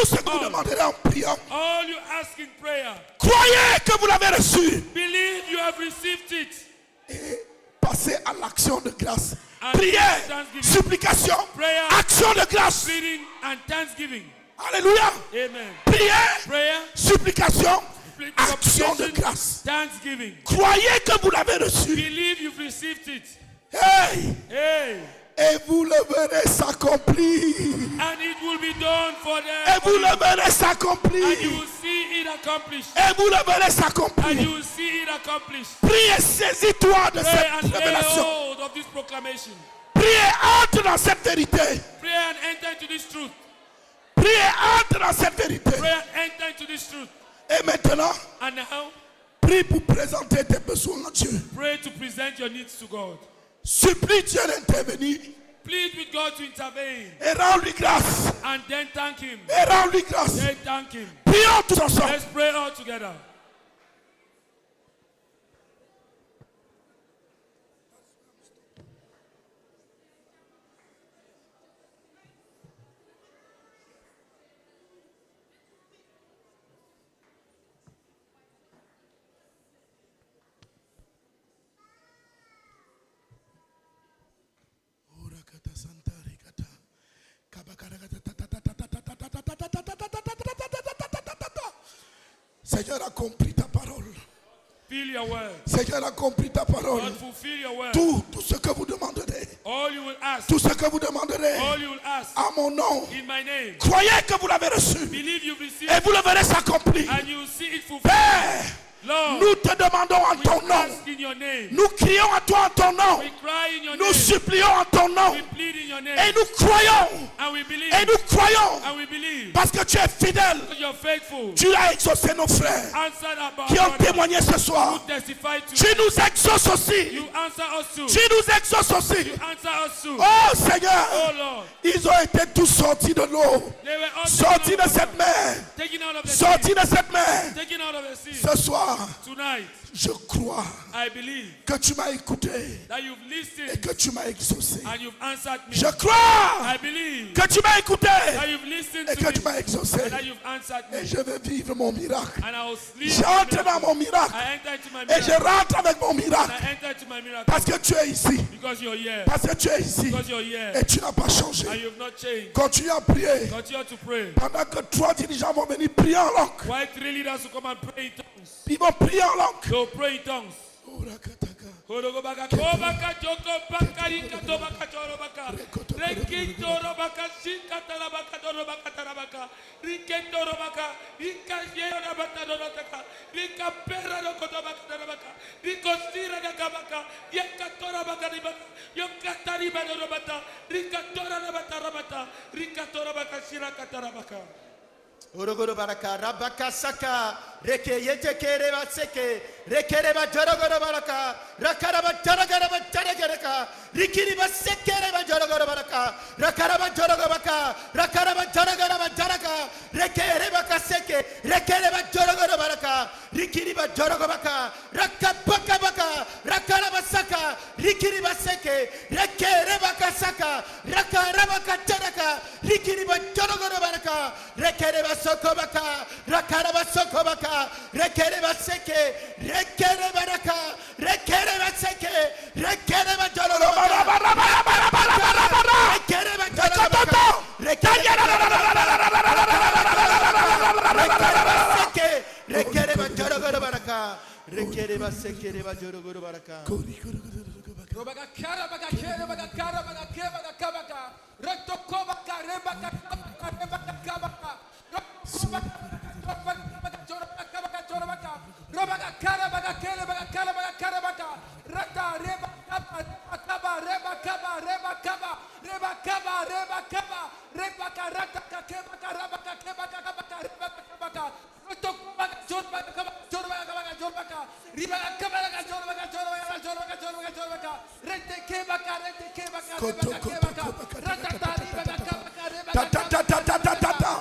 ce que vous demanderez en priant, all you ask in prayer, croyez que vous l'avez reçu. Believe you have received it. Et passez à l'action de grâce. And Prière, thanksgiving. supplication, Prayer, action de grâce. pleading and thanksgiving. Alléluia. Amen. Prière, Prayer, supplication, action de grâce. Thanksgiving. Croyez que vous l'avez reçu. Believe you've received it. Hey. Hey. Et vous le verrez s'accomplir. And it will be done for them. Et vous le verrez s'accomplir. And you will see it accomplished. Et vous le verrez And s'accomplir. you will see it accomplished. Prie et saisis-toi de Pray cette and lay révélation. hold of this proclamation. Prie et entre dans cette vérité. Pray and enter into this truth. Prie et entre dans cette vérité. Pray and enter into this truth. Et maintenant, And now, prie pour présenter tes besoins à Dieu. pray to present your needs to God. Supplie Dieu d'intervenir. Plead with God to intervene. Et rends-lui grâce. And then thank Him. Et rends-lui grâce. Then thank Him. Prions tous ensemble. Let's pray all together. Seigneur a compris ta parole. Feel your word. Seigneur a compris ta parole. God fulfill your word. Tout ce que vous demanderez. All you will ask. Tout ce que vous demanderez. All you will ask. À mon nom. In my name. Croyez que vous l'avez reçu. Believe you've received Nous te demandons en ton nom. Ask in your name. Nous crions à toi en ton nom. We cry in your Nous name. supplions en ton nom. We plead in your name. Et nous croyons. And we believe. Et nous croyons. And we believe. Parce que tu es fidèle. You're faithful. Tu as exaucé nos frères Answer our qui ont brother. témoigné ce soir. Who testified to Tu nous exauces aussi. You answer us too. Tu nous exauces aussi. You answer us too. Oh Seigneur, Oh Lord. ils ont été tous sortis de l'eau, They were all sortis taken de out cette mer, taken out of the sortis sea. de cette mer. Taken out of the sea. Ce soir, Tonight, je crois I believe que tu m'as écouté that you've et listened que tu m'as exaucé. and you've answered me. Je crois I believe que tu m'as écouté that you've listened et to que tu me m'as exaucé. and that you've answered Et me. je vais vivre mon miracle. And I will sleep. J'entre dans mon miracle I enter into my et je miracle. rentre avec mon And miracle I enter into my miracle. parce que tu es ici. Because you're here. Parce que tu es ici Because you're here. et tu n'as pas changé. And you've not changed. Continue à prier. Continue to pray. Pendant que 3 dirigeants vont venir prier en langue. Why 3 leaders will come and pray in tongues? Ils vont prier en langue. They'll pray in tongues. Horogobaka, kobaka, joko, baka, rika, tobaka, chorobaka. Reki, torobaka, shika, tarabaka, torobaka, tarabaka. Rike, torobaka, rika, yera, bata, dorotaka. Rika, pera, roko, tobaka, tarabaka. Riko, stira, nakabaka. Yeka, torabaka, ribaka. Yoka, tariba, dorobata. Rika, tora, rabata, rabata. Rika, torabaka, shiraka, tarabaka. Orogoro baraka rabaka saka reke yete kere batseke rekere ba jorogoro baraka rakara ba jorogoro ba jorogoro rikiri ba sekere ba jorogoro baraka rakara ba jorogoro baka rakara ba jorogoro ba joraka rekere ba kaseke rekere ba jorogoro baraka rikiri ba jorogoro baka rakabaka baka rakara ba saka rikiri ba seke rekere ba kasaka rakara ba joraka rikiri ba jorogoro baraka rekere ba sokobaka rakaraba sokobaka rekereba seke rekereba raka rekereba seke rekereba jololo rekereba jololo seke rekereba jololo baraka rekereba seke reba jololo baraka Robaga kara baga kere baga kara baga kere baga kabaka rotokoba kare baga kabaka kabaka robaga kara baga kere baga kara baga kara baga rata reba kaba reba kaba reba kaba reba kaba reba kaba reba karata keba karaba keba kaba reba kaba rotokoba jorba kaba jorba kaba jorba riba kaba jorba jorba jorba jorba jorba rete keba rete keba reba keba rata riba kaba reba Ta ta ta ta ta ta ta ta.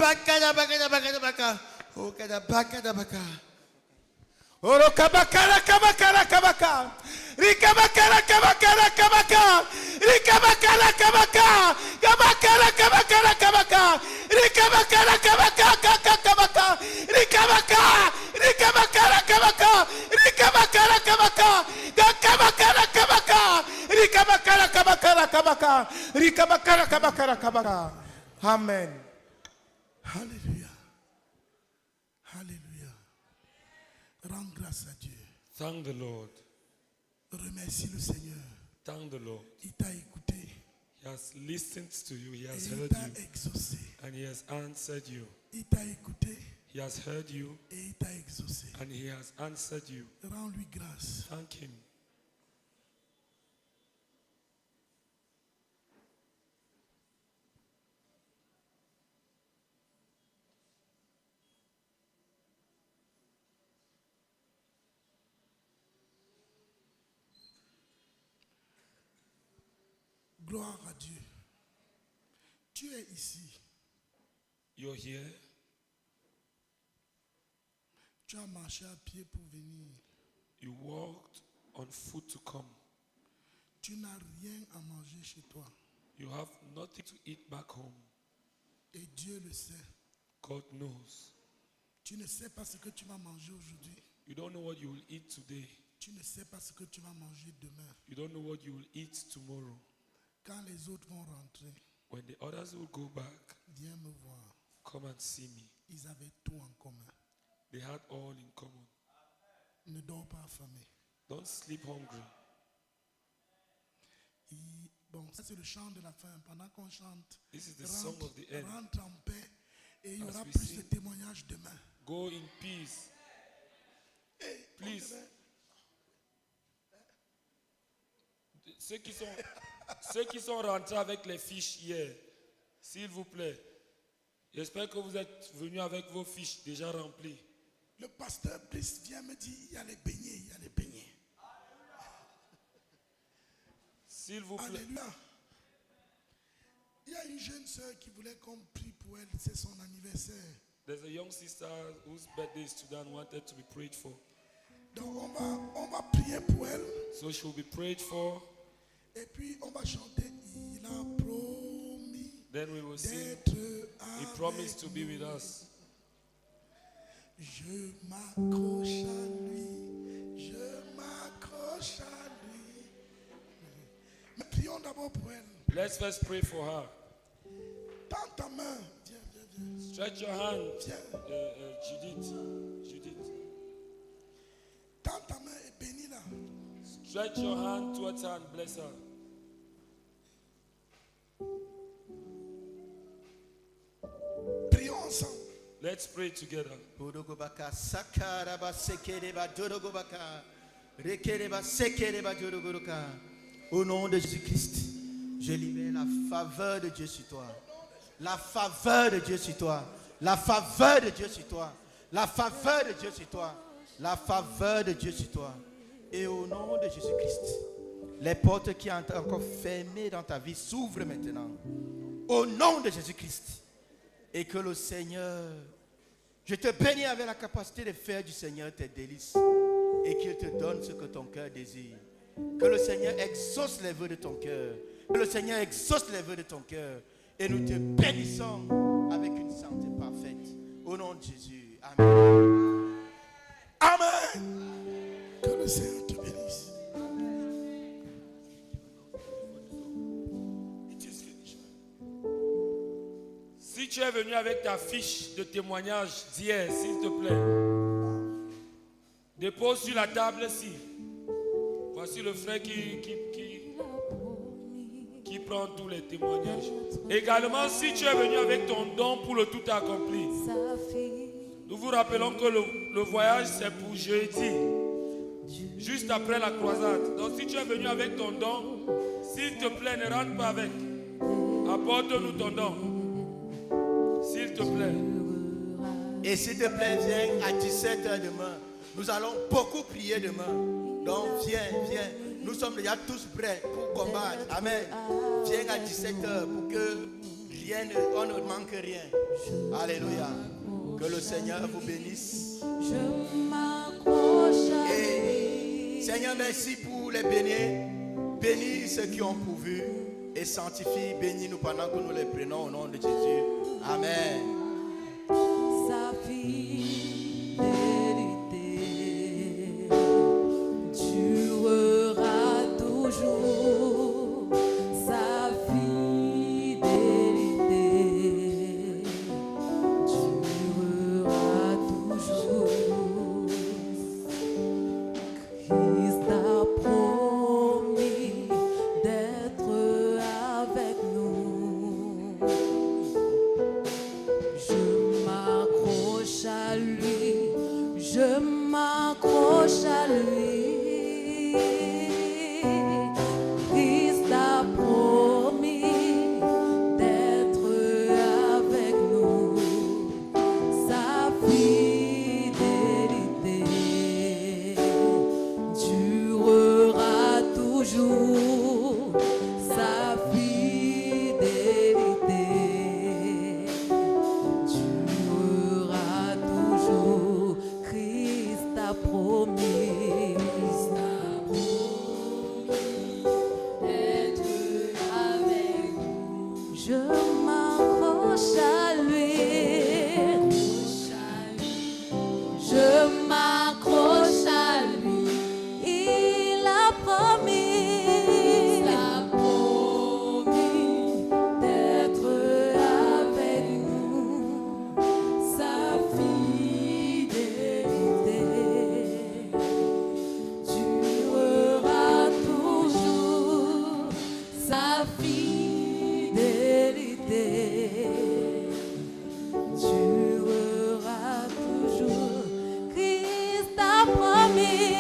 Rabakadabakadabakadabaka. Okadabakadabaka. Orokabakara kabakara kabaka. Rikabakara kabakara kabaka. Rikabakara kabaka. Kabakara kabakara kabaka. Rikabakara kabaka kabaka. Rikabaka. Rikabakara kabaka. Rikabakara kabaka. Kabakara kabaka. Rikabakara kabakara kabaka. Rikabakara kabakara kabaka. Amen. Alléluia. Alléluia. Rends grâce à Dieu. Thank the Lord. Remercie le Seigneur. Thank the Lord. Il t'a écouté. He has listened to you. He has Et il heard t'a you. exaucé. And he has answered you. Il t'a écouté. He has heard you. Et il t'a exaucé. And he has answered you. Rends-lui grâce. Thank him. Gloire à Dieu. Tu es ici. You're here. Tu as marché à pied pour venir. You walked on foot to come. Tu n'as rien à manger chez toi. You have nothing to eat back home. Et Dieu le sait. God knows. Tu ne sais pas ce que tu vas manger aujourd'hui. You don't know what you will eat today. Tu ne sais pas ce que tu vas manger demain. You don't know what you will eat tomorrow. Quand les autres vont rentrer, When the others will go back, viens me voir. come and see me. Ils avaient tout en commun. They had all in common. Ne dors pas affamé. Don't sleep hungry. Bon, ça c'est le chant de la fin. Pendant qu'on chante, This is the song of the end. rentre en paix et il y As aura we plus sing, de témoignages demain. Go in peace. Please. Ceux qui sont rentrés avec les fiches hier, s'il vous plaît, j'espère que vous êtes venus avec vos fiches déjà remplies. Le pasteur Brice vient me dire, il y a les beignets, il y a les beignets. S'il vous plaît. Alléluia. Il y a une jeune sœur qui voulait qu'on prie pour elle, c'est son anniversaire. There's a young sister whose birthday is today and wanted to be prayed for. Donc on va prier pour elle. So she will be prayed for. Et puis on va chanter, il a promis. Then we will sing, d'être He promised to be with us. Je m'accroche à lui, je m'accroche à lui. Mais prions d'abord pour elle. Let's first pray for her. Tends ta main. Viens, viens, viens. Stretch your hand, Viens. Judith. Tends ta main et bénis-la. Stretch your hand towards her and bless her. Prions ensemble. Let's pray together. Bodogobaka sakaraba sekereba dorogobaka rekereba sekereba dorogoroka. Au nom de Jésus-Christ, je libère la faveur de Dieu sur toi. La faveur de Dieu sur toi. La faveur de Dieu sur toi. La faveur de Dieu sur toi. La faveur de Dieu sur toi. Et au nom de Jésus-Christ, les portes qui sont encore fermées dans ta vie s'ouvrent maintenant. Au nom de Jésus-Christ. Et que le Seigneur, je te bénis avec la capacité de faire du Seigneur tes délices. Et qu'il te donne ce que ton cœur désire. Que le Seigneur exauce les vœux de ton cœur. Que le Seigneur exauce les vœux de ton cœur. Et nous te bénissons avec une santé parfaite. Au nom de Jésus. Amen. Amen. Que le Seigneur te bénisse. Si tu es venu avec ta fiche de témoignage d'hier, s'il te plaît, dépose sur la table-ci. Voici le frère qui prend tous les témoignages. Également, si tu es venu avec ton don pour le tout accompli, nous vous rappelons que le voyage c'est pour jeudi, juste après la croisade. Donc si tu es venu avec ton don, s'il te plaît, ne rentre pas avec. Apporte-nous ton don. S'il te plaît. Et s'il te plaît, viens à 17h demain. Nous allons beaucoup prier demain. Donc viens. Nous sommes déjà tous prêts pour combattre. Amen. Viens à 17h pour que on ne manque rien. Alléluia. Que le Seigneur vous bénisse. Et Seigneur, merci pour les bénis. Bénis ceux qui ont pourvu et sanctifie, bénis-nous pendant que nous les prenons au nom de Jésus. Amen. Sa fidélité durera toujours. Sa fidélité durera toujours. Christ a promis d'être avec nous. Je m'accroche à lui, je m'accroche à lui. Christ a promis d'être avec nous. Sa fidélité durera toujours. Sa fidélité durera toujours. Christ a promis d'être avec nous. Je m'accroche à lui. Je m'accroche à lui. Il a promis d'être avec nous. Sa fidélité durera toujours. Sa fidélité durera toujours. Christ a promis